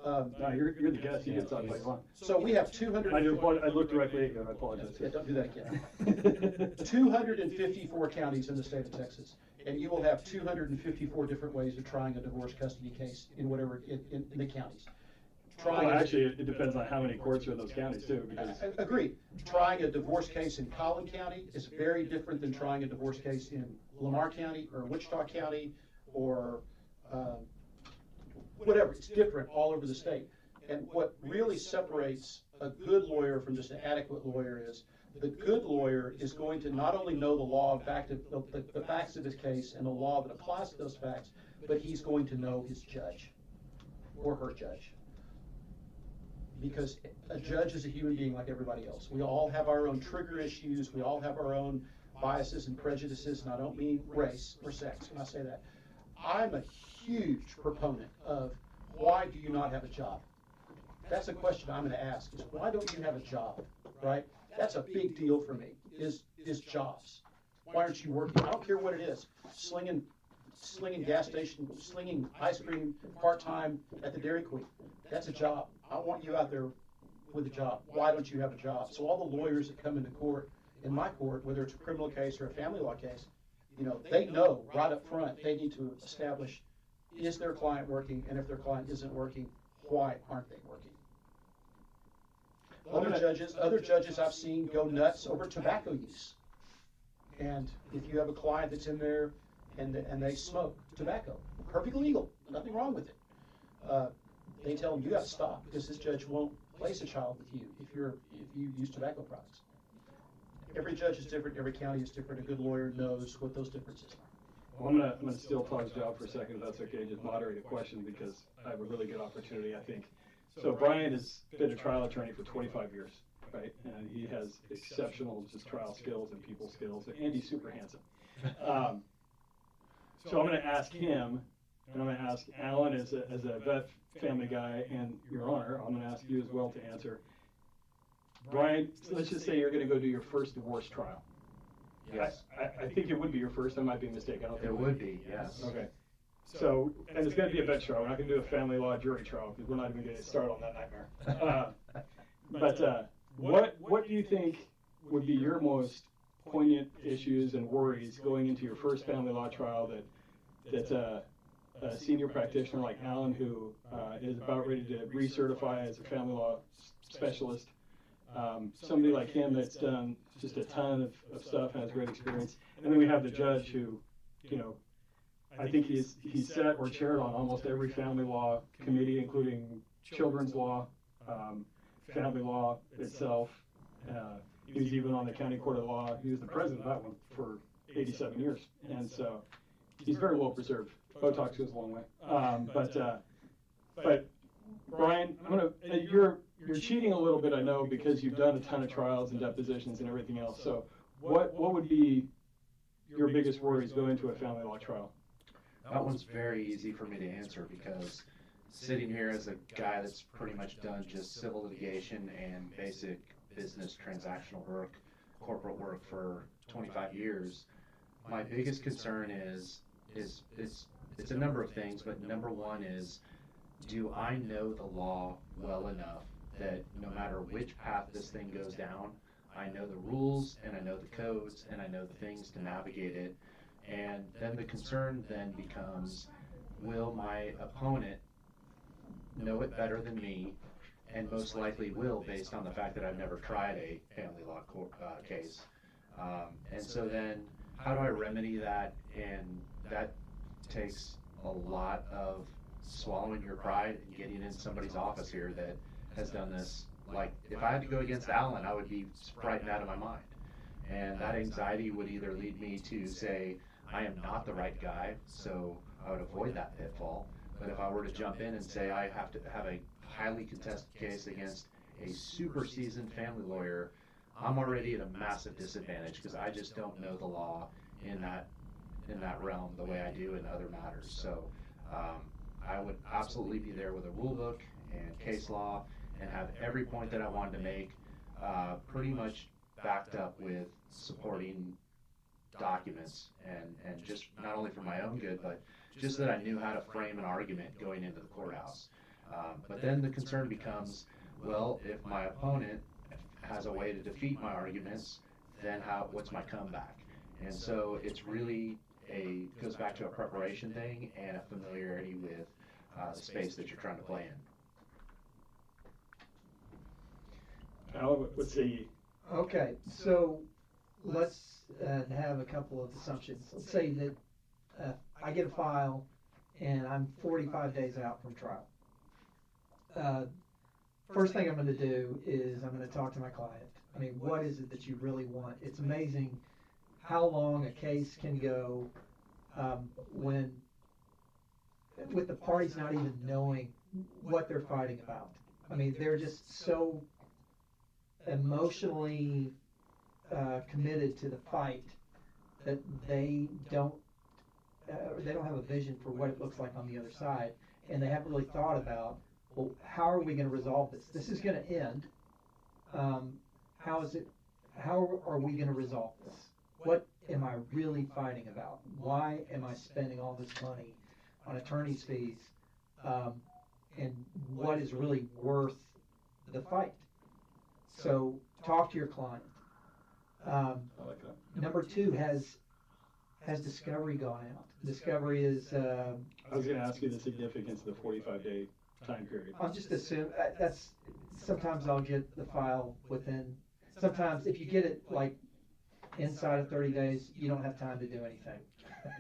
No, you're the guest. You can talk like one. So we have 200. I looked directly at you. I apologize. Yeah, don't do that again. 254 counties in the state of Texas, and you will have 254 different ways of trying a divorce custody case in the counties. Actually, it depends on how many courts are in those counties too. Because Agreed. Trying a divorce case in Collin County is very different than trying a divorce case in Lamar County or Wichita County or whatever. It's different all over the state. And what really separates a good lawyer from just an adequate lawyer is the good lawyer is going to not only know the law, the facts of his case and the law that applies to those facts, but he's going to know his judge or her judge. Because a judge is a human being like everybody else. We all have our own trigger issues. We all have our own biases and prejudices, and I don't mean race or sex when I say that. I'm a huge proponent of why do you not have a job? That's a question I'm going to ask is why don't you have a job, right? That's a big deal for me, is jobs. Why aren't you working? I don't care what it is. Slinging gas station, slinging ice cream part-time at the Dairy Queen. That's a job. I want you out there with a job. Why don't you have a job? So all the lawyers that come into court, in my court, whether it's a criminal case or a family law case, they know right up front they need to establish, is their client working? And if their client isn't working, why aren't they working? Other judges I've seen go nuts over tobacco use. And if you have a client that's in there and they smoke tobacco, perfectly legal, nothing wrong with it. They tell them you got to stop because this judge won't place a child with you if you use tobacco products. Every judge is different. Every county is different. A good lawyer knows what those differences are. Well, I'm gonna steal Todd's job for a second, if that's okay. Just moderate a question because I have a really good opportunity, I think. So Brian has been a trial attorney for 25 years, right? And he has exceptional just trial skills and people skills, and he's super handsome. So I'm going to ask him, and I'm going to ask Alan as a vet family guy, and Your Honor, I'm going to ask you as well to answer. Brian, let's just say you're going to go do your first divorce trial. Yes, I think it would be your first. I might be mistaken. I don't think it would be, yes. Okay. So, and it's going to be a bench trial. We're not going to do a family law jury trial because we're not even going to start on that nightmare. What do you think would be your most poignant issues and worries going into your first family law trial that a senior practitioner like Alan, who is about ready to recertify as a family law specialist, somebody like him that's done just a ton of stuff, has great experience, and then we have the judge who, I think he's sat or chaired on almost every family law committee, including children's law, family law itself. He was even on the county court of law. He was the president of that one for 87 years, and so he's very well preserved. Botox goes a long way. But Brian, you're cheating a little bit, I know, because you've done a ton of trials and depositions and everything else. So what would be your biggest worries going into a family law trial? That one's very easy for me to answer because sitting here as a guy that's pretty much done just civil litigation and basic business transactional work, corporate work for 25 years, my biggest concern is it's a number of things, but number one is, do I know the law well enough that no matter which path this thing goes down, I know the rules and I know the codes and I know the things to navigate it. And then the concern then becomes, will my opponent know it better than me, and most likely will, based on the fact that I've never tried a family law case. And so then how do I remedy that? And that takes a lot of swallowing your pride and getting in somebody's office here that has done this. Like, if I had to go against Alan, I would be frightened out of my mind. And that anxiety would either lead me to say, I am not the right guy, so I would avoid that pitfall. But if I were to jump in and say I have to have a highly contested case against a super seasoned family lawyer, I'm already at a massive disadvantage because I just don't know the law in that realm the way I do in other matters. So I would absolutely be there with a rule book and case law and have every point that I wanted to make pretty much backed up with supporting documents and just not only for my own good, but just that I knew how to frame an argument going into the courthouse. But then the concern becomes, well, if my opponent has a way to defeat my arguments, then what's my comeback? And so it's really goes back to a preparation thing and a familiarity with the space that you're trying to play in. Alan, what say you? Okay, so let's have a couple of assumptions. Let's say that I get a file and I'm 45 days out from trial. First thing I'm going to do is I'm going to talk to my client. I mean, what is it that you really want? It's amazing how long a case can go when with the parties not even knowing what they're fighting about. I mean, they're just so emotionally committed to the fight that they don't have a vision for what it looks like on the other side, and they haven't really thought about, well, how are we going to resolve this? This is going to end. How are we going to resolve this? What am I really fighting about? Why am I spending all this money on attorney's fees? And what is really worth the fight? So talk to your client. I like that. Number two, has discovery gone out? Discovery is. I was going to ask you the significance of the 45-day time period. I'll just assume that's. Sometimes I'll get the file within. Sometimes if you get it like inside of 30 days, you don't have time to do anything.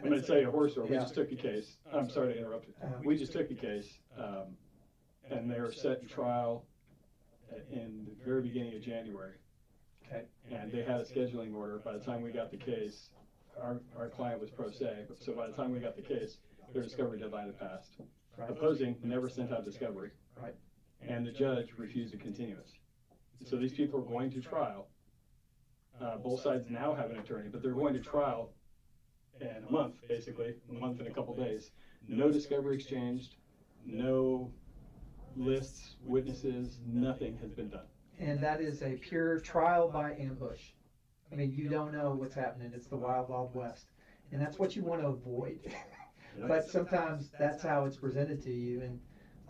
I'm going to tell you a horror story. We Yeah. just took a case. I'm sorry to interrupt you. We just took a case, and they were set in trial in the very beginning of January. Okay. And they had a scheduling order. By the time we got the case, our client was pro se. So by the time we got the case, their discovery deadline had passed. Right. Opposing never sent out discovery. Right. And the judge refused a continuance. So these people are going to trial. Both sides now have an attorney, but they're going to trial in a month, basically, a month and a couple days. No discovery exchanged, no lists, witnesses, nothing has been done. and that is a pure trial by ambush. I mean, you don't know what's happening. It's the wild, wild west, and that's what you want to avoid. But sometimes that's how it's presented to you, and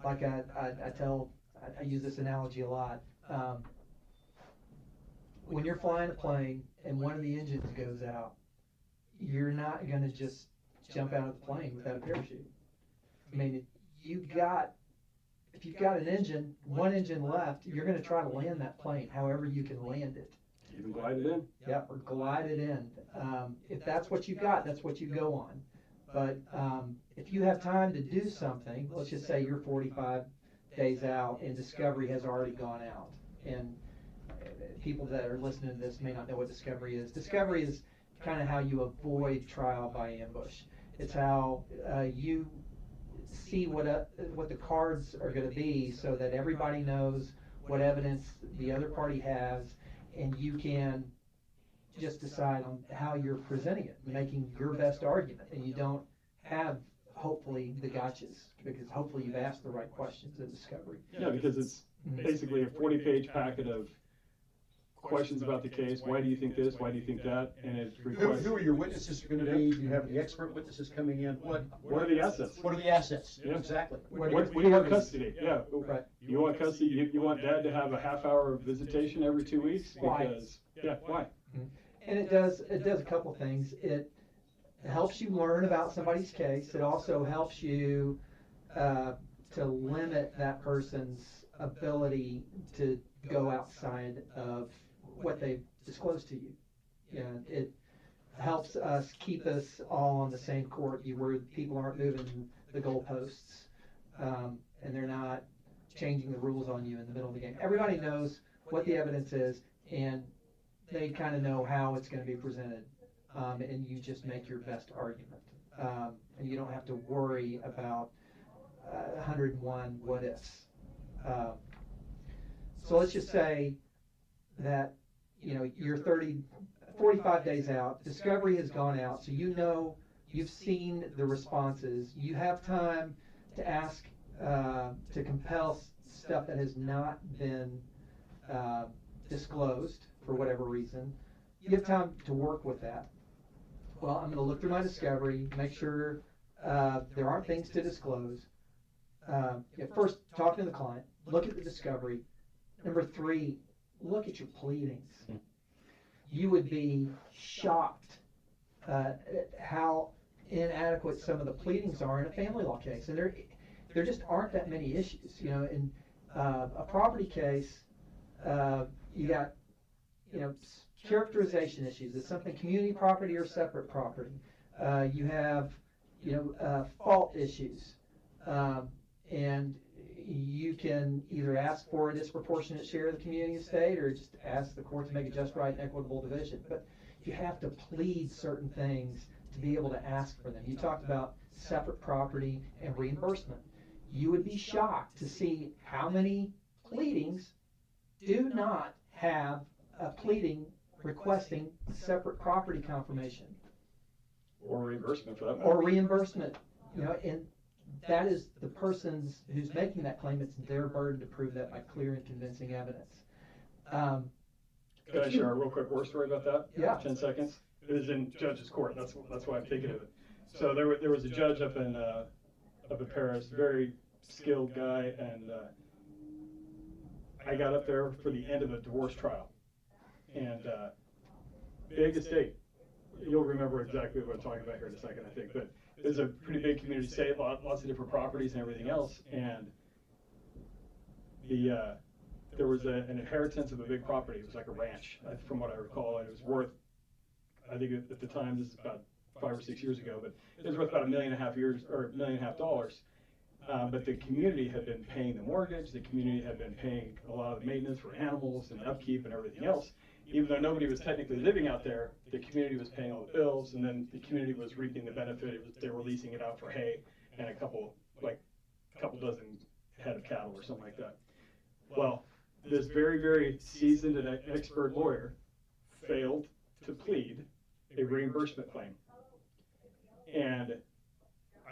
like I use this analogy a lot. When you're flying a plane and one of the engines goes out, you're not going to just jump out of the plane without a parachute. I mean, if you've got an engine, one engine left, you're going to try to land that plane however you can land it. Even glide it in. Yeah, or glide it in. If that's what you got, that's what you go on. But if you have time to do something, let's just say you're 45 days out and Discovery has already gone out. And people that are listening to this may not know what Discovery is. Discovery is kind of how you avoid trial by ambush. It's how you see what the cards are going to be so that everybody knows what evidence the other party has, and you can just decide on how you're presenting it, making your best argument, and you don't have hopefully the gotchas, because hopefully you've asked the right questions in Discovery. Yeah, because it's basically a 40-page packet of questions about the case. Why do you think this? Why do you think that? And it requests. Who are your witnesses going to be? Do you have the expert witnesses coming in? What What are the assets? What are the assets? Yeah. Exactly. What do you want custody? Yeah. Right. You want custody? You want dad to have a half-hour visitation every 2 weeks? Why? Because why? And it does a couple things. It helps you learn about somebody's case. It also helps you to limit that person's ability to go outside of what they've disclosed to you. Yeah, it helps us keep us all on the same court, where people aren't moving the goalposts, and they're not changing the rules on you in the middle of the game. Everybody knows what the evidence is, and they kind of know how it's going to be presented, and you just make your best argument, and you don't have to worry about 101 what ifs. So let's just say that you're 45 days out, Discovery has gone out, so you've seen the responses. You have time to ask, to compel stuff that has not been disclosed for whatever reason. You have time to work with that. Well, I'm going to look through my Discovery, make sure there aren't things to disclose. First, talk to the client, look at the Discovery. Number 3, look at your pleadings. You would be shocked at how inadequate some of the pleadings are in a family law case. And there just aren't that many issues. In a property case, you got characterization issues. Is something community property or separate property? You have fault issues, and you can either ask for a disproportionate share of the community estate or just ask the court to make a just, right, and equitable division. But you have to plead certain things to be able to ask for them. You talked about separate property and reimbursement. You would be shocked to see how many pleadings do not have a pleading requesting separate property confirmation. Or reimbursement for that matter. Or reimbursement, and that is the person's who's making that claim. It's their burden to prove that by clear and convincing evidence. Can I share a real quick war story about that? Yeah. 10 seconds. It was in judge's court. That's why I'm thinking of it. So there was a judge up in Paris, very skilled guy, and I got up there for the end of a divorce trial, and big estate. You'll remember exactly what I'm talking about here in a second, I think. But it's a pretty big community estate, lots of different properties and everything else. And there was an inheritance of a big property. It was like a ranch, from what I recall, and it was worth, I think at the time, this is about 5 or 6 years ago, but it was worth about $1.5 million. But the community had been paying the mortgage. The community had been paying a lot of the maintenance for animals and upkeep and everything else. Even though nobody was technically living out there, the community was paying all the bills, and then the community was reaping the benefit. They were leasing it out for hay and a couple dozen head of cattle or something like that. Well, this very, very seasoned and expert lawyer failed to plead a reimbursement claim. And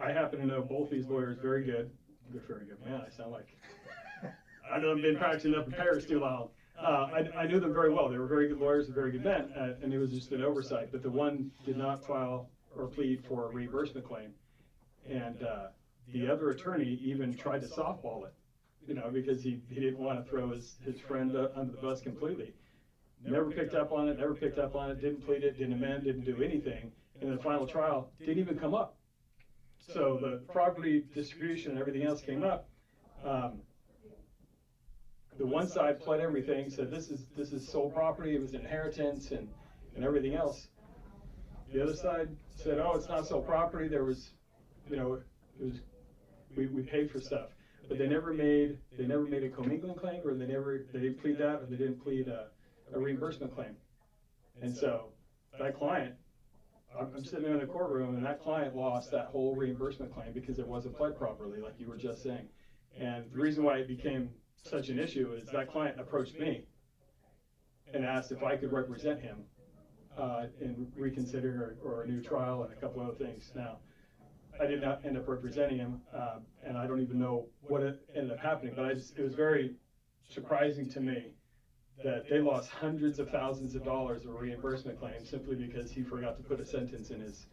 I happen to know both these lawyers very good. Very good. Man, I sound like I know I've been practicing up in Paris too long. I knew them very well. They were very good lawyers and very good men, and it was just an oversight. But the one did not file or plead for a reimbursement claim, and the other attorney even tried to softball it, because he didn't want to throw his friend under the bus completely. Never picked up on it, didn't plead it, didn't amend, didn't do anything, and the final trial didn't even come up. So the property distribution and everything else came up. The one side pled everything, said this is sole property, it was inheritance and everything else. The other side said, oh, it's not sole property, there was, we paid for stuff. But they never made a commingling claim, or they didn't plead that, or they didn't plead a reimbursement claim. And so that client, I'm sitting there in the courtroom, and that client lost that whole reimbursement claim because it wasn't pled properly, like you were just saying. And the reason why it became such an issue is that client approached me and asked if I could represent him in reconsidering or a new trial and a couple other things. Now, I did not end up representing him, and I don't even know what ended up happening, but it was very surprising to me that they lost hundreds of thousands of dollars of reimbursement claims simply because he forgot to put a sentence in his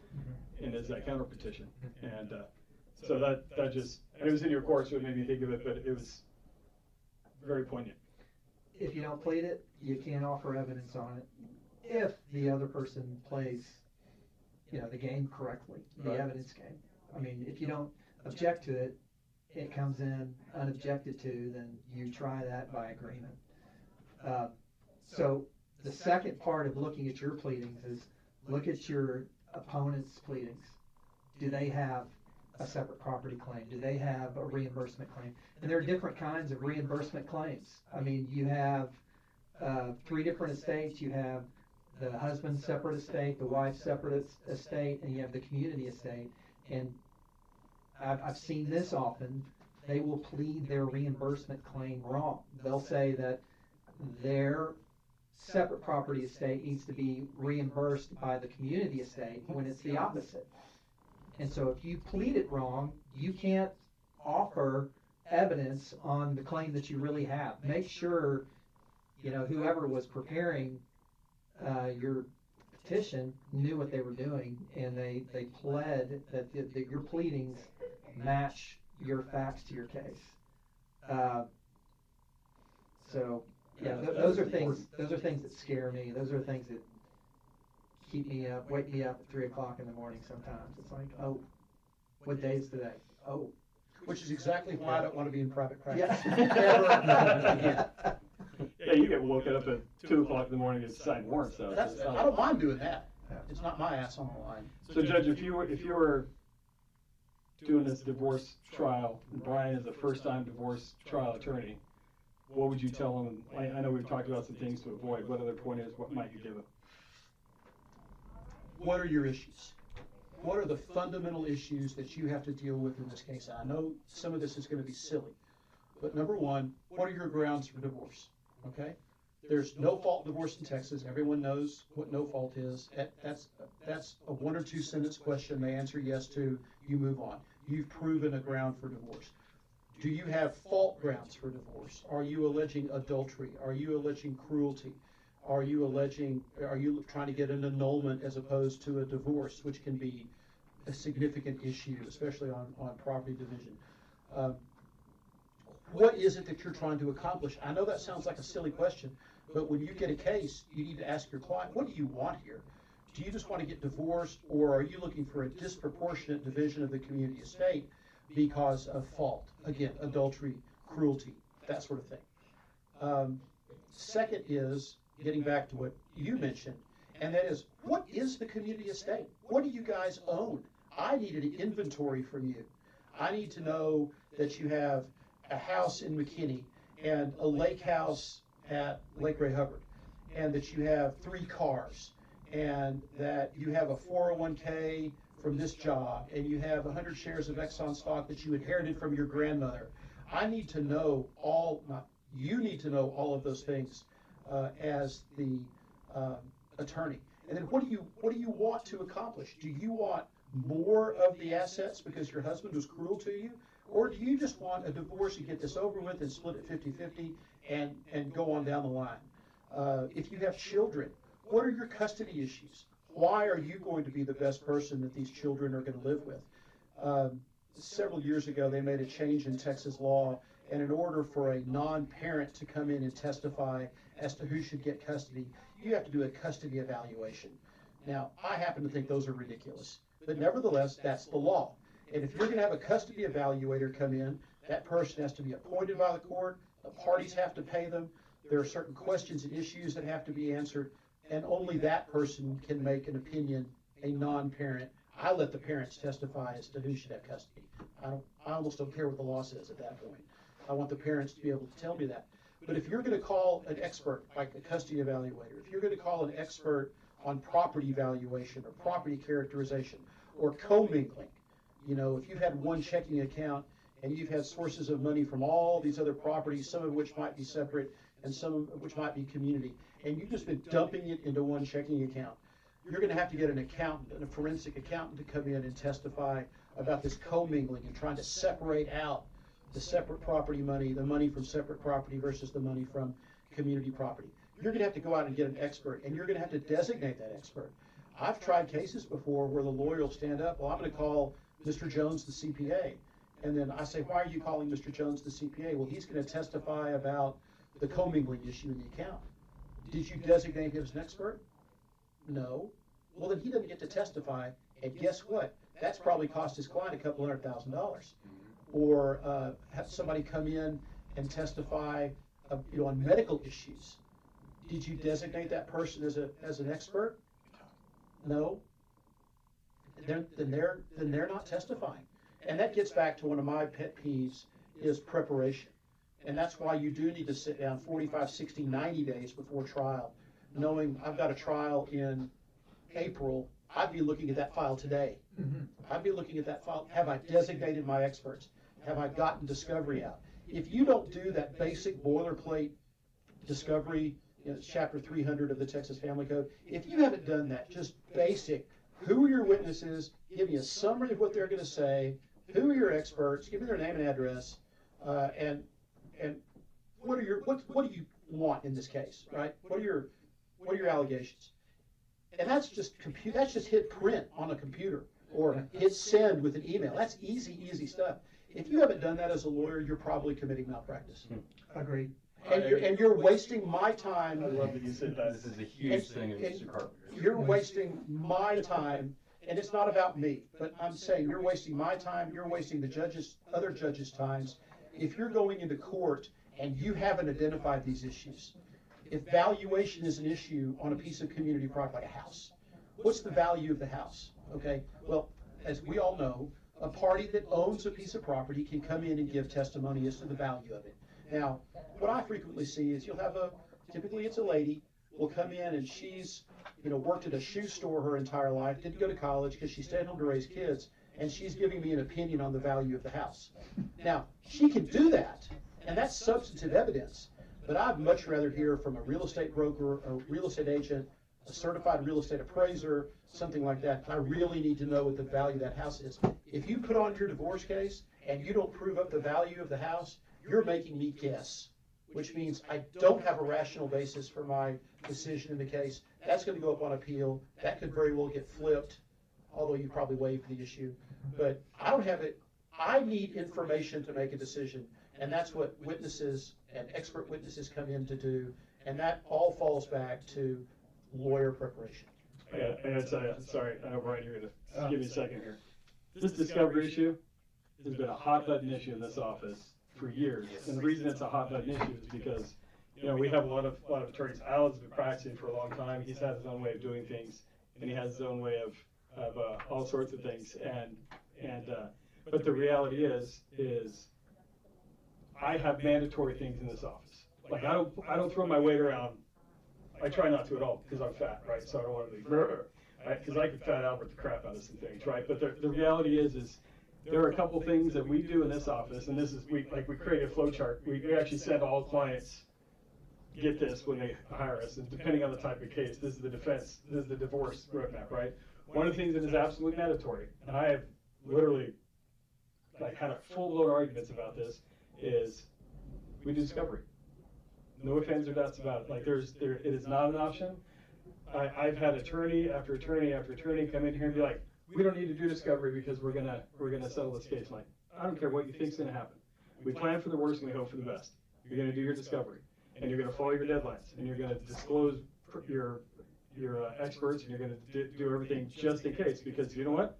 counter petition. And so that just, and it was in your course, so it made me think of it, but it was very poignant. If you don't plead it, you can't offer evidence on it. If the other person plays, the game correctly, the Right. evidence game. I mean, if you don't object to it, it comes in unobjected to, then you try that by agreement. So the second part of looking at your pleadings is look at your opponent's pleadings. Do they have a separate property claim? Do they have a reimbursement claim? And there are different kinds of reimbursement claims. I mean, you have 3 different estates. You have the husband's separate estate, the wife's separate estate, and you have the community estate. And I've seen this often. They will plead their reimbursement claim wrong. They'll say that their separate property estate needs to be reimbursed by the community estate when it's the opposite. And so if you plead it wrong, you can't offer evidence on the claim that you really have. Make sure, whoever was preparing your petition knew what they were doing, and they pled that your pleadings match your facts to your case. Those are things that scare me. Those are things that keep me up, wake me up at 3 o'clock in the morning sometimes. It's like, oh, what day is today? Oh. Which is exactly why I don't want to be in private practice. Yeah. Yeah, you get woken up at 2 o'clock in the morning and sign warrants, though. I don't mind doing that. It's not my ass on the line. So, Judge, if you were doing this divorce trial, and Brian is a first-time divorce trial attorney, what would you tell him? I know we've talked about some things to avoid. What other pointers? What might you give him? What are your issues? What are the fundamental issues that you have to deal with in this case? I know some of this is going to be silly, but number one, what are your grounds for divorce? Okay? There's no fault divorce in Texas. Everyone knows what no fault is. That's a 1 or 2 sentence question. They answer yes to, you move on. You've proven a ground for divorce. Do you have fault grounds for divorce? Are you alleging adultery? Are you alleging cruelty? Are you trying to get an annulment as opposed to a divorce, which can be a significant issue, especially on property division? What is it that you're trying to accomplish? I know that sounds like a silly question, but when you get a case, you need to ask your client, what do you want here? Do you just want to get divorced, or are you looking for a disproportionate division of the community estate because of fault? Again, adultery, cruelty, that sort of thing. Second is, getting back to what you mentioned, and that is, what is the community estate? What do you guys own? I need an inventory from you. I need to know that you have a house in McKinney and a lake house at Lake Ray Hubbard, and that you have 3 cars, and that you have a 401k from this job, and you have 100 shares of Exxon stock that you inherited from your grandmother. I need to know you need to know all of those things as the attorney. And then what do you want to accomplish? Do you want more of the assets because your husband was cruel to you? Or do you just want a divorce and get this over with and split it 50-50 and go on down the line? If you have children, what are your custody issues? Why are you going to be the best person that these children are going to live with? Several years ago, they made a change in Texas law, and in order for a non-parent to come in and testify as to who should get custody, you have to do a custody evaluation. Now, I happen to think those are ridiculous, but nevertheless, that's the law. And if you're going to have a custody evaluator come in, that person has to be appointed by the court, the parties have to pay them, there are certain questions and issues that have to be answered, and only that person can make an opinion, a non-parent. I let the parents testify as to who should have custody. I almost don't care what the law says at that point. I want the parents to be able to tell me that. But if you're going to call an expert, like a custody evaluator, if you're going to call an expert on property valuation or property characterization or commingling, if you've had one checking account and you've had sources of money from all these other properties, some of which might be separate and some of which might be community, and you've just been dumping it into one checking account, you're going to have to get an accountant, a forensic accountant, to come in and testify about this commingling and trying to separate out the separate property money, the money from separate property versus the money from community property. You're going to have to go out and get an expert, and you're going to have to designate that expert. I've tried cases before where the lawyer will stand up, well, I'm going to call Mr. Jones, the CPA. And then I say, why are you calling Mr. Jones, the CPA? Well, he's going to testify about the commingling issue in the account. Did you designate him as an expert? No. Well, then he doesn't get to testify, and guess what? That's probably cost his client a couple $100,000. Or have somebody come in and testify, on medical issues. Did you designate that person as an expert? No. Then they're not testifying, and that gets back to one of my pet peeves is preparation, and that's why you do need to sit down 45, 60, 90 days before trial, knowing I've got a trial in April. I'd be looking at that file today. I'd be looking at that file. Have I designated my experts? Have I gotten discovery out? If you don't do that basic boilerplate discovery, it's chapter 300 of the Texas Family Code. If you haven't done that, just basic, who are your witnesses? Give me a summary of what they're going to say. Who are your experts? Give me their name and address, and what do you want in this case, right? What are your allegations? And that's just hit print on a computer or hit send with an email. That's easy stuff. If you haven't done that as a lawyer, you're probably committing malpractice. Agreed. And you're wasting my time. I love that you said that. This is a huge thing of Mr. Carpenter. You're wasting my time, and it's not about me, but I'm saying you're wasting my time, you're wasting the other judges' times. If you're going into court and you haven't identified these issues, if valuation is an issue on a piece of community property, like a house, what's the value of the house? Okay, well, as we all know, a party that owns a piece of property can come in and give testimony as to the value of it. Now, what I frequently see is you'll have typically it's a lady, will come in and she's, worked at a shoe store her entire life, didn't go to college because she stayed home to raise kids, and she's giving me an opinion on the value of the house. Now, she can do that, and that's substantive evidence, but I'd much rather hear from a real estate broker, a real estate agent, a certified real estate appraiser, something like that. I really need to know what the value of that house is. If you put on your divorce case and you don't prove up the value of the house, you're making me guess, which means I don't have a rational basis for my decision in the case. That's going to go up on appeal. That could very well get flipped, although you probably waived the issue. But I don't have it. I need information to make a decision, and that's what witnesses and expert witnesses come in to do, and that all falls back to lawyer preparation. I gotta tell you, sorry, I know Brian, you're gonna give me a second here. This discovery issue has been a hot button issue in this office for years, and the reason it's a hot button issue is because we have a lot of attorneys. Alan's been practicing for a long time. He's had his own way of doing things, and he has his own way of all sorts of things. But the reality is I have mandatory things in this office. Like I don't throw my weight around. I try not to at all because I'm fat, right? So I don't want to be, right? Because I could fat Albert the crap out of some things, right? But the reality is there are a couple things that we do in this office, and this is we create a flow chart. We actually send all clients get this when they hire us, and depending on the type of case, this is the defense, this is the divorce roadmap, right? One of the things that is absolutely mandatory, and I have literally like had a full-blown arguments about this, is we do discovery. No ifs, ands, or buts about it. Like it is not an option. I've had attorney after attorney after attorney come in here and be like, we don't need to do discovery because we're gonna settle this case. I'm like, I don't care what you think's gonna happen. We plan for the worst and we hope for the best. You're gonna do your discovery, and you're gonna follow your deadlines, and you're gonna disclose your experts, and you're gonna do everything just in case, because you know what?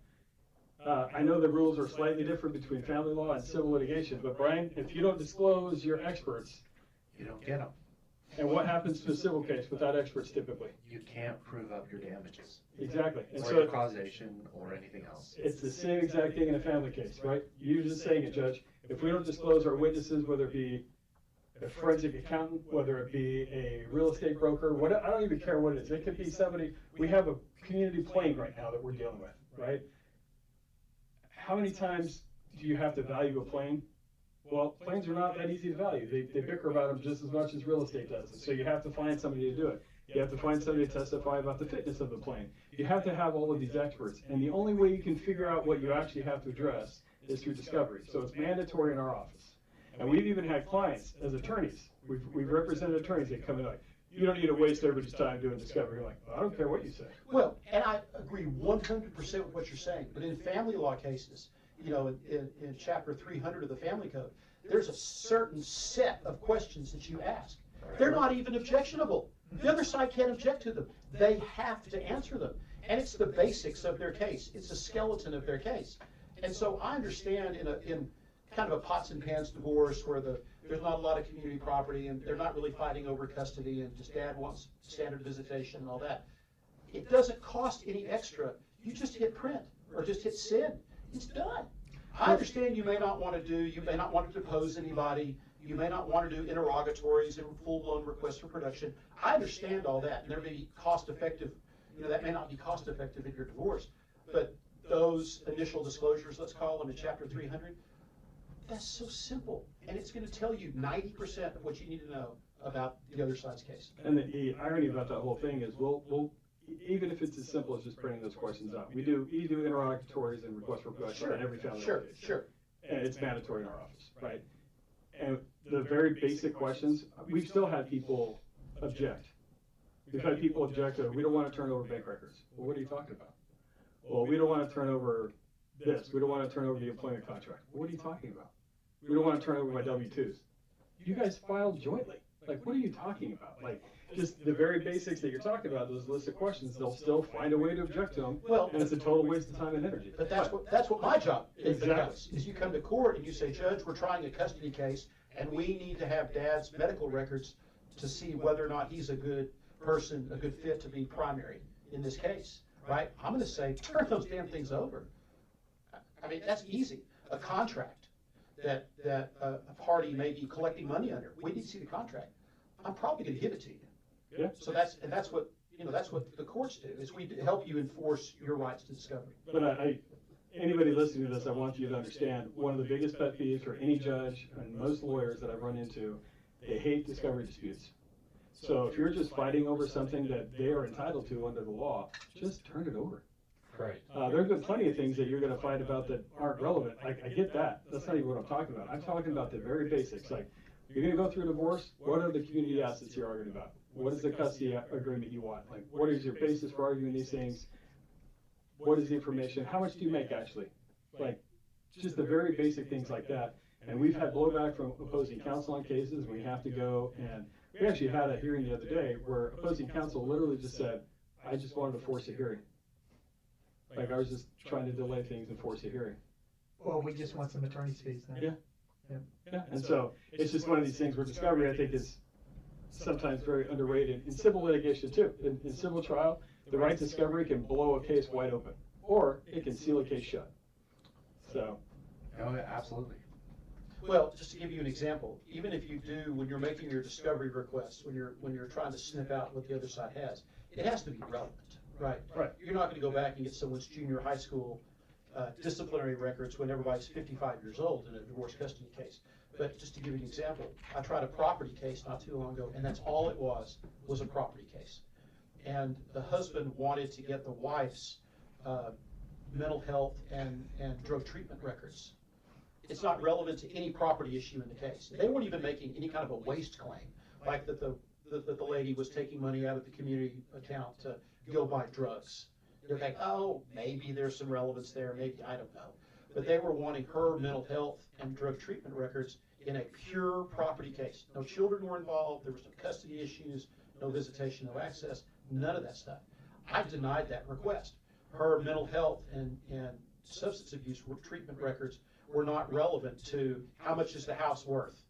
I know the rules are slightly different between family law and civil litigation, but Brian, if you don't disclose your experts, You don't get them. and what happens to a civil case without experts typically? You can't prove up your damages Exactly. And or so your causation or anything else. it's the same exact thing in a family case, right? You're just saying it, Judge. If we don't disclose our witnesses, whether it be a forensic accountant, whether it be a real estate broker, I don't even care what it is. It could be somebody, we have a community plane right now that we're dealing with, right? How many times do you have to value a plane? Well, planes are not that easy to value. They bicker about them just as much as real estate does. And so you have to find somebody to do it. You have to find somebody to testify about the fitness of the plane. You have to have all of these experts. And the only way you can figure out what you actually have to address is through discovery. So it's mandatory in our office. And we've even had clients as attorneys. We've represented attorneys that come in like, you don't need to waste everybody's time doing discovery. You're like, well, I don't care what you say. Well, and I agree 100% with what you're saying, but in family law cases, you know, in chapter 300 of the Family Code, there's a certain set of questions that you ask. They're not even objectionable. The other side can't object to them. They have to answer them. And it's the basics of their case. It's the skeleton of their case. And so I understand in kind of a pots and pans divorce where there's not a lot of community property and they're not really fighting over custody and just dad wants standard visitation and all that. It doesn't cost any extra. You just hit print or just hit send. It's done. I understand you may not want to depose anybody. You may not want to do interrogatories and full-blown requests for production. I understand all that, and there may be cost-effective, that may not be cost-effective in your divorce, but those initial disclosures, let's call them in Chapter 300, that's so simple, and it's going to tell you 90% of what you need to know about the other side's case. And the irony about that whole thing is we'll even if it's as simple as just printing those questions out, we do interrogatories and requests for production on every family law case. Sure. And it's mandatory in our office, right? And the very basic questions, we've still had people object. We've had people object to, we don't want to turn over bank records. Well, what are you talking about? Well, we don't want to turn over this. We don't want to turn over the employment contract. Well, what are you talking about? We don't want to turn over my W-2s. You guys filed jointly. Like, what are you talking about? Like, just the very basics that you're talking about, those list of questions, they'll still find a way to object to them. Well, and it's a total waste of time and energy. But that's what my job is. Exactly. Is you come to court and you say, Judge, we're trying a custody case, and we need to have Dad's medical records to see whether or not he's a good person, a good fit to be primary in this case, right? I'm going to say, turn those damn things over. I mean, that's easy. A contract that a party may be collecting money under, we need to see the contract. I'm probably going to give it to you. Yeah. So that's what the courts do, is we help you enforce your rights to discovery. But anybody listening to this, I want you to understand, one of the biggest pet peeves for any judge and most lawyers that I've run into, they hate discovery disputes. So if you're just fighting over something that they are entitled to under the law, just turn it over. Right. There have been plenty of things that you're going to fight about that aren't relevant. I get that. That's not even what I'm talking about. I'm talking about the very basics. Like, you're going to go through a divorce, what are the community assets you're arguing about? What is the custody agreement you want? Like, what is your basis for arguing these things? What is the information? How much do you make, actually? Like, just the very basic things like that. And we've had blowback from opposing counsel on cases. We have to go, and we actually had a hearing the other day where opposing counsel literally just said, I just wanted to force a hearing. Like, I was just trying to delay things and force a hearing. Well, we just want some attorney's fees then. Yeah. Yeah. Yeah, and so it's just one of these things where discovery, I think, is sometimes very underrated in civil litigation too. In civil trial, the right discovery can blow a case wide open, or it can seal a case shut. So. Oh, yeah, absolutely. Well, just to give you an example, even if you do, when you're making your discovery requests, when you're trying to sniff out what the other side has, it has to be relevant, right? Right. You're not going to go back and get someone's junior high school disciplinary records when everybody's 55 years old in a divorce custody case. But just to give you an example, I tried a property case not too long ago, and that's all it was a property case. And the husband wanted to get the wife's mental health and drug treatment records it's not relevant to any property issue in the case. They weren't even making any kind of a waste claim, like that the lady was taking money out of the community account to go buy drugs. They're like, oh, maybe there's some relevance there, maybe, I don't know. But they were wanting her mental health and drug treatment records in a pure property case. No children were involved, there was no custody issues, no visitation, no access, none of that stuff. I denied that request. Her mental health and substance abuse treatment records were not relevant to how much is the house worth.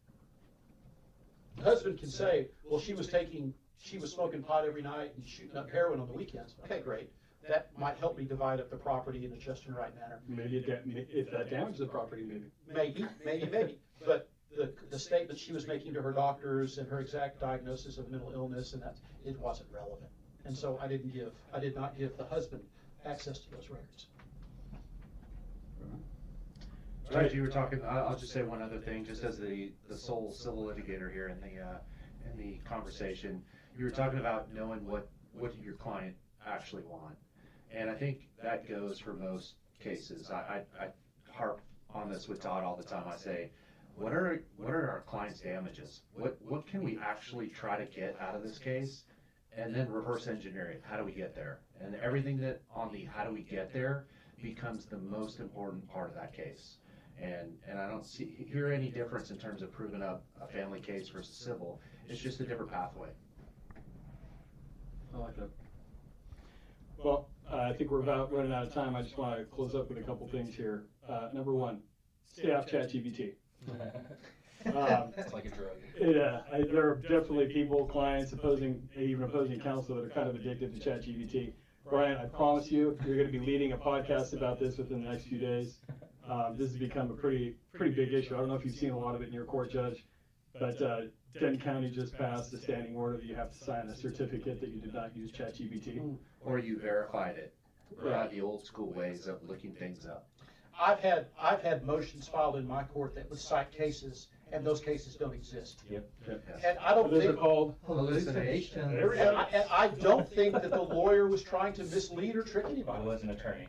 The husband can say, well, she was smoking pot every night and shooting up heroin on the weekends. Okay, great. That might help me divide up the property in a just and right manner. Maybe if that damages the property, maybe. Maybe. But the statement she was making to her doctors and her exact diagnosis of mental illness, and that it wasn't relevant. And so I did not give the husband access to those records. Judge, you were talking, I'll just say one other thing, just as the sole civil litigator here in the conversation. You were talking about knowing what your client actually want. And I think that goes for most cases. I harp on this with Todd all the time. I say, what are our clients' damages? What can we actually try to get out of this case? And then reverse engineer it. How do we get there? And everything that on the how do we get there becomes the most important part of that case. And I don't hear any difference in terms of proving up a family case versus civil. It's just a different pathway. I like that. Well, I think we're about running out of time. I just want to close up with a couple things here. Number one, stay off ChatGPT. It's like a drug. Yeah, there are definitely people, clients, even opposing counsel that are kind of addicted to ChatGPT. Brian, I promise you, you're going to be leading a podcast about this within the next few days. This has become a pretty big issue. I don't know if you've seen a lot of it in your court, Judge, but Denton County just passed a standing order that you have to sign a certificate that you did not use ChatGPT. Or you verified it. The old school ways of looking things up. I've had motions filed in my court that would cite cases, and those cases don't exist. Yep. And I don't Those are think, called hallucination. and I don't think that the lawyer was trying to mislead or trick I anybody. was an attorney.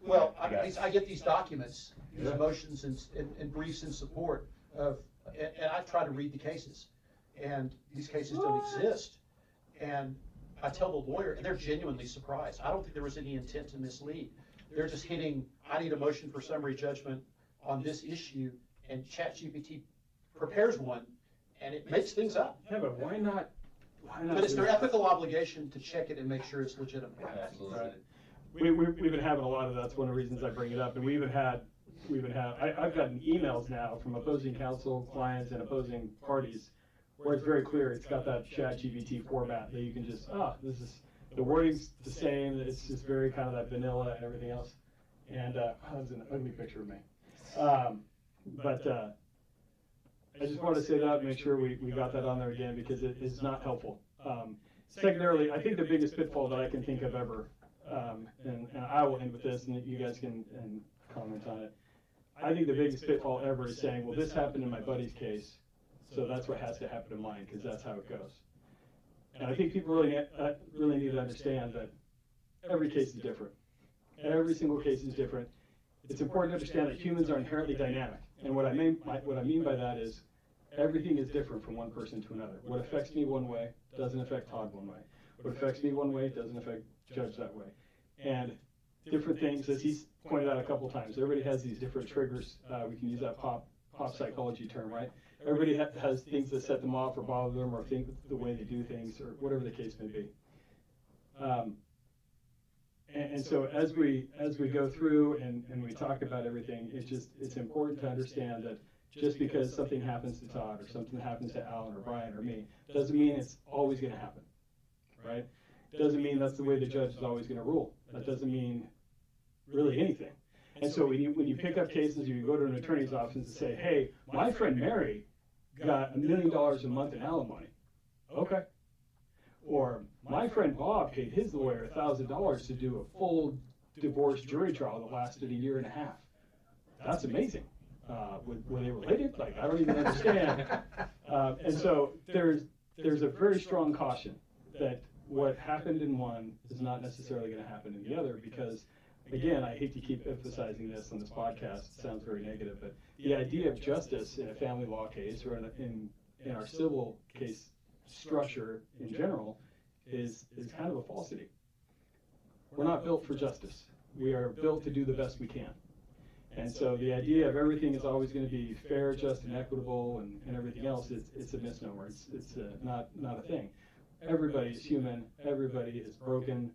Well, I get these documents, these motions and briefs in support of, and I try to read the cases, and these cases don't exist. And I tell the lawyer, and they're genuinely surprised. I don't think there was any intent to mislead. They're just hitting, I need a motion for summary judgment on this issue, and ChatGPT prepares one, and it makes things up. Yeah, but why not? But it's their ethical obligation to check it and make sure it's legitimate. Absolutely. We've been having a lot of that's one of the reasons I bring it up, and I've gotten emails now from opposing counsel, clients, and opposing parties where it's very clear it's got that ChatGPT format that you can just the wording's the same. It's just very kind of that vanilla and everything else. And that was an ugly picture of me. But I just wanted to say that, make sure we got that on there again because it is not helpful. Secondarily, I think the biggest pitfall that I can think of ever, and I will end with this, and you guys can comment on it. I think the biggest pitfall ever is saying, well, this happened in my buddy's case, so that's what has to happen in mine because that's how it goes. And I think people really need to understand that every case is different. Every single case is different. It's important to understand that humans are inherently dynamic. And what I mean by that is everything is different from one person to another. What affects me one way doesn't affect Todd one way. What affects me one way doesn't affect Judge that way. And different things, as he's pointed out a couple times, everybody has these different triggers. We can use that pop psychology term, right? Everybody has things that set them off or bother them or think the way they do things or whatever the case may be. And so as we go through and we talk about everything, it's important to understand that just because something happens to Todd or something happens to Alan or Brian or me, doesn't mean it's always going to happen, right? Doesn't mean that's the way the judge is always going to rule. That doesn't mean really anything. And so when you pick up cases, you go to an attorney's office and say, hey, my friend Mary got $1 million a month in alimony. Okay. Or my friend Bob paid his lawyer $1,000 to do a full divorce jury trial that lasted a year and a half. That's amazing. Were they related? Like, I don't even understand. And so there's a very strong caution that what happened in one is not necessarily going to happen in the other because again, I hate to keep emphasizing this on this podcast, it sounds very negative, but the idea of justice in a family law case or in our civil case structure in general is kind of a falsity. We're not built for justice. We are built to do the best we can. And so the idea of everything is always going to be fair, just, and equitable and everything else, it's a misnomer. It's not a thing. Everybody is human. Everybody is broken,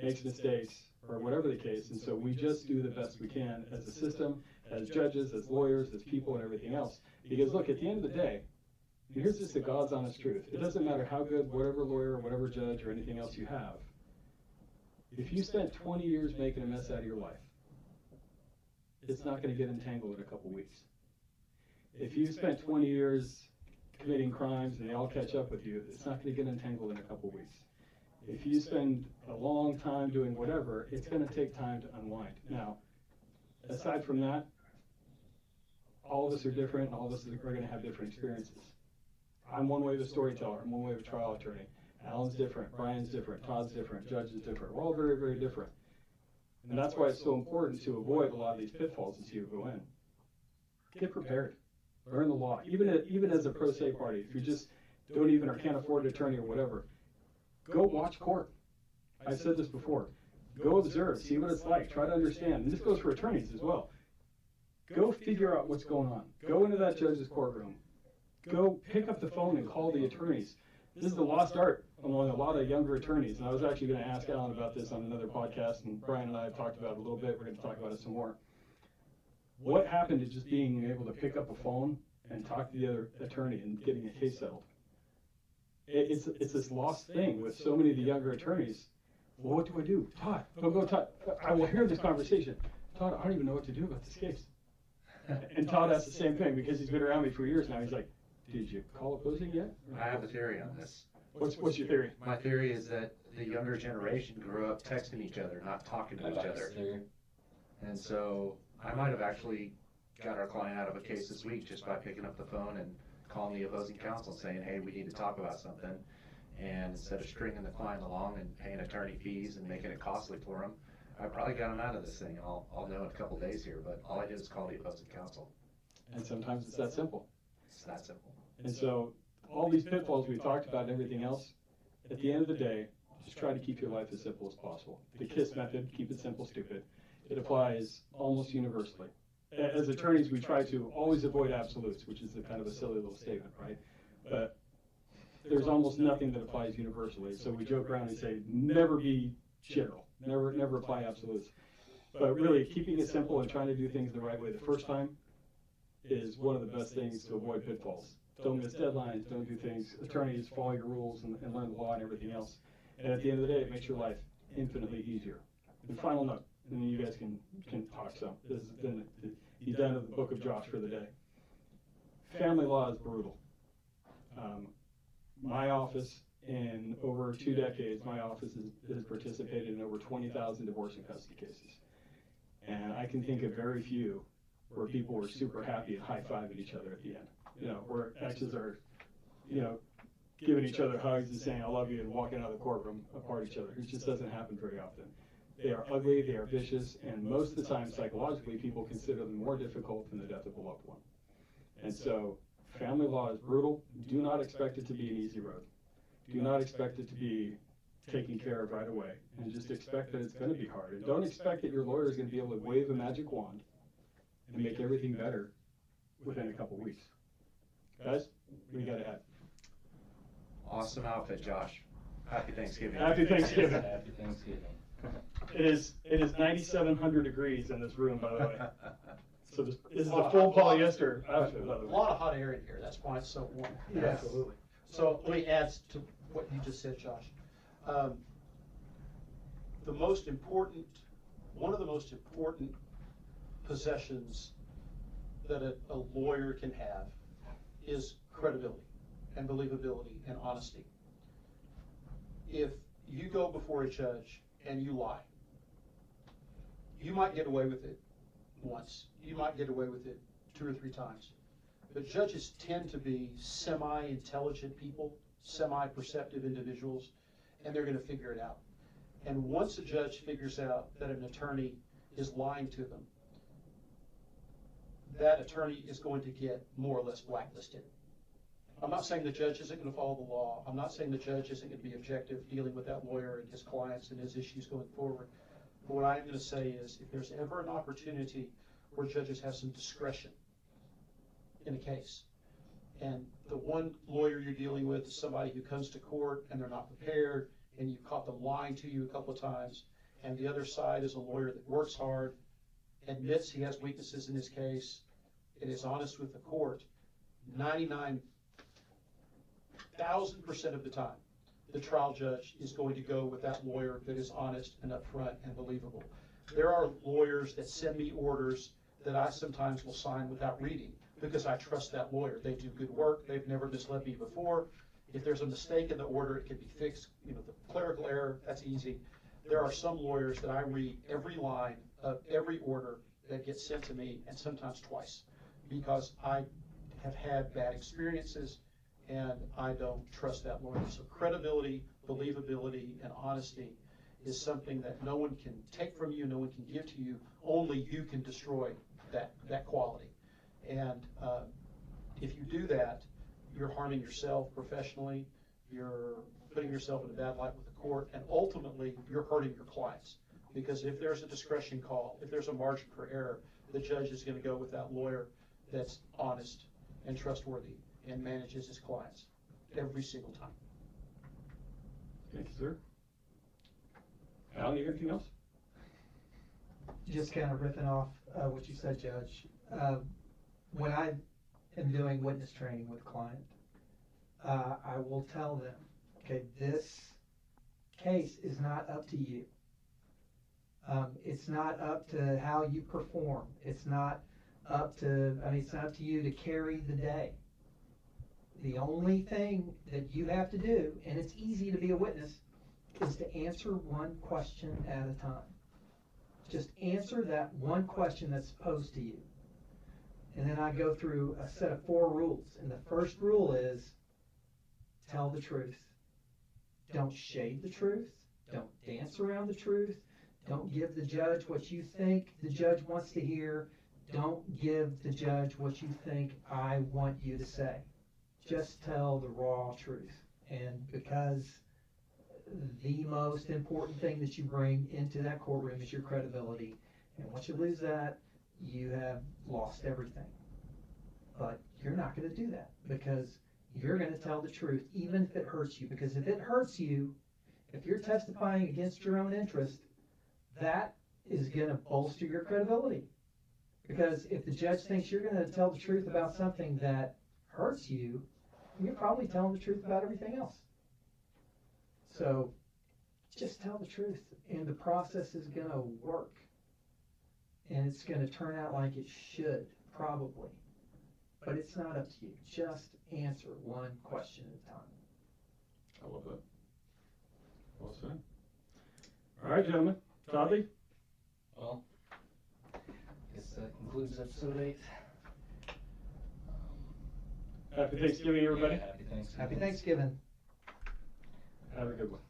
makes mistakes, or whatever the case. And so we just do the best we can as a system, as judges, as lawyers, as people, and everything else. Because look, at the end of the day, and here's just the God's honest truth. It doesn't matter how good whatever lawyer, whatever judge, or anything else you have. If you spent 20 years making a mess out of your life, it's not going to get entangled in a couple weeks. If you spent 20 years committing crimes and they all catch up with you, it's not going to get entangled in a couple weeks. If you spend a long time doing whatever, it's going to take time to unwind. Now, aside from that, all of us are different, and all of us are going to have different experiences. I'm one way of a storyteller, I'm one way of a trial attorney. Alan's different, Brian's different, Todd's different, Judge is different. We're all very, very different. And that's why it's so important to avoid a lot of these pitfalls as you go in. Get prepared. Learn the law. Even as a pro se party, if you just don't even or can't afford an attorney or whatever, go watch court. I've said this before. Go observe, see what it's like, try to understand. And this goes for attorneys as well. Go figure out what's going on. Go into that judge's courtroom. Go pick up the phone and call the attorneys. This is the lost art among a lot of younger attorneys. And I was actually going to ask Alan about this on another podcast, and Brian and I have talked about it a little bit. We're going to talk about it some more. What happened to just being able to pick up a phone and talk to the other attorney and getting a case settled? It's this lost thing with so many of the younger attorneys. Well, what do I do? Todd, go Todd. I will hear this conversation. Todd, I don't even know what to do about this case. And Todd asks the same thing because he's been around me for years now. He's like, did you call opposing yet? I have a theory on this. What's your theory? My theory is that the younger generation grew up texting each other, not talking to each other. And so I might have actually got our client out of a case this week just by picking up the phone and calling the opposing counsel and saying, hey, we need to talk about something. And instead of stringing the client along and paying attorney fees and making it costly for them, I probably got him out of this thing. I'll know in a couple days here, but all I did was call the opposing counsel. And sometimes it's that simple. It's that simple. And so all these pitfalls we talked about and everything else, at the end of the day, just try to keep your life as simple as possible. The KISS method, keep it simple, stupid. It applies almost universally. As attorneys, we try to always avoid absolutes, which is a kind of a silly little statement, right? But there's almost nothing that applies universally. So we joke around and say, never be general, never apply absolutes. But really, keeping it simple and trying to do things the right way the first time is one of the best things to avoid pitfalls. Don't miss deadlines, don't do things. Attorneys, follow your rules and learn the law and everything else. And at the end of the day, it makes your life infinitely easier. And final note, and then you guys can talk some. This has been the end of the book of Josh for the day. Family law is brutal. My office, in over 2 decades, my office has participated in over 20,000 divorce and custody cases. And I can think of very few where people were super happy and high-fiving each other at the end. Where exes are, giving each other hugs and saying, I love you, and walking out of the courtroom apart each other. It just doesn't happen very often. They are ugly, they are vicious, and most of the time, psychologically, people consider them more difficult than the death of a loved one. And so, family law is brutal. Do not expect it to be an easy road. Do not expect it to be taken care of right away. And just expect that it's going to be hard. And don't expect that your lawyer is going to be able to wave a magic wand and make everything better within a couple weeks. Guys, what do you got to add? Awesome outfit, Josh. Happy Thanksgiving. Happy Thanksgiving. Happy Thanksgiving. It is 9,700 degrees in this room, by the way. So this is the full polyester outfit, by the A way. lot of hot air in here, that's why it's so warm. Yeah, absolutely. So let me add to what you just said, Josh. One of the most important possessions that a lawyer can have is credibility and believability and honesty. If you go before a judge and you lie, you might get away with it once. You might get away with it 2 or 3 times. But judges tend to be semi-intelligent people, semi-perceptive individuals, and they're going to figure it out. And once a judge figures out that an attorney is lying to them, that attorney is going to get more or less blacklisted. I'm not saying the judge isn't going to follow the law. I'm not saying the judge isn't going to be objective dealing with that lawyer and his clients and his issues going forward. But what I'm going to say is, if there's ever an opportunity where judges have some discretion in a case, and the one lawyer you're dealing with is somebody who comes to court and they're not prepared, and you've caught them lying to you a couple of times, and the other side is a lawyer that works hard, admits he has weaknesses in his case, and is honest with the court, 99,000% of the time, the trial judge is going to go with that lawyer that is honest and upfront and believable. There are lawyers that send me orders that I sometimes will sign without reading because I trust that lawyer. They do good work. They've never misled me before. If there's a mistake in the order, it can be fixed. You know, the clerical error, that's easy. There are some lawyers that I read every line of every order that gets sent to me, and sometimes twice, because I have had bad experiences and I don't trust that lawyer. So credibility, believability, and honesty is something that no one can take from you, no one can give to you. Only you can destroy that quality. And if you do that, you're harming yourself professionally, you're putting yourself in a bad light with the court, and ultimately you're hurting your clients. Because if there's a discretion call, if there's a margin for error, the judge is going to go with that lawyer that's honest and trustworthy and manages his clients every single time. Thank you, sir. Al, you got anything else? Just kind of ripping off what you said, Judge. When I am doing witness training with a client, I will tell them, okay, this case is not up to you. It's not up to how you perform. It's not up to, it's not up to you to carry the day. The only thing that you have to do, and it's easy to be a witness, is to answer one question at a time. Just answer that one question that's posed to you. And then I go through a set of 4 rules. And the first rule is, tell the truth. Don't shade the truth. Don't dance around the truth. Don't give the judge what you think the judge wants to hear. Don't give the judge what you think I want you to say. Just tell the raw truth. And because the most important thing that you bring into that courtroom is your credibility. And once you lose that, you have lost everything. But you're not going to do that, because you're going to tell the truth, even if it hurts you. Because if it hurts you, if you're testifying against your own interest, that is going to bolster your credibility. Because if the judge thinks you're going to tell the truth about something that hurts you, you're probably telling the truth about everything else. So just tell the truth, and the process is going to work. And it's going to turn out like it should, probably. But it's not up to you. Just answer one question at a time. I love that. Well said. All right, gentlemen. Toddy? Well, I guess that concludes episode 8. Happy Thanksgiving, everybody. Yeah, happy Thanksgiving. Happy Thanksgiving. Have a good one.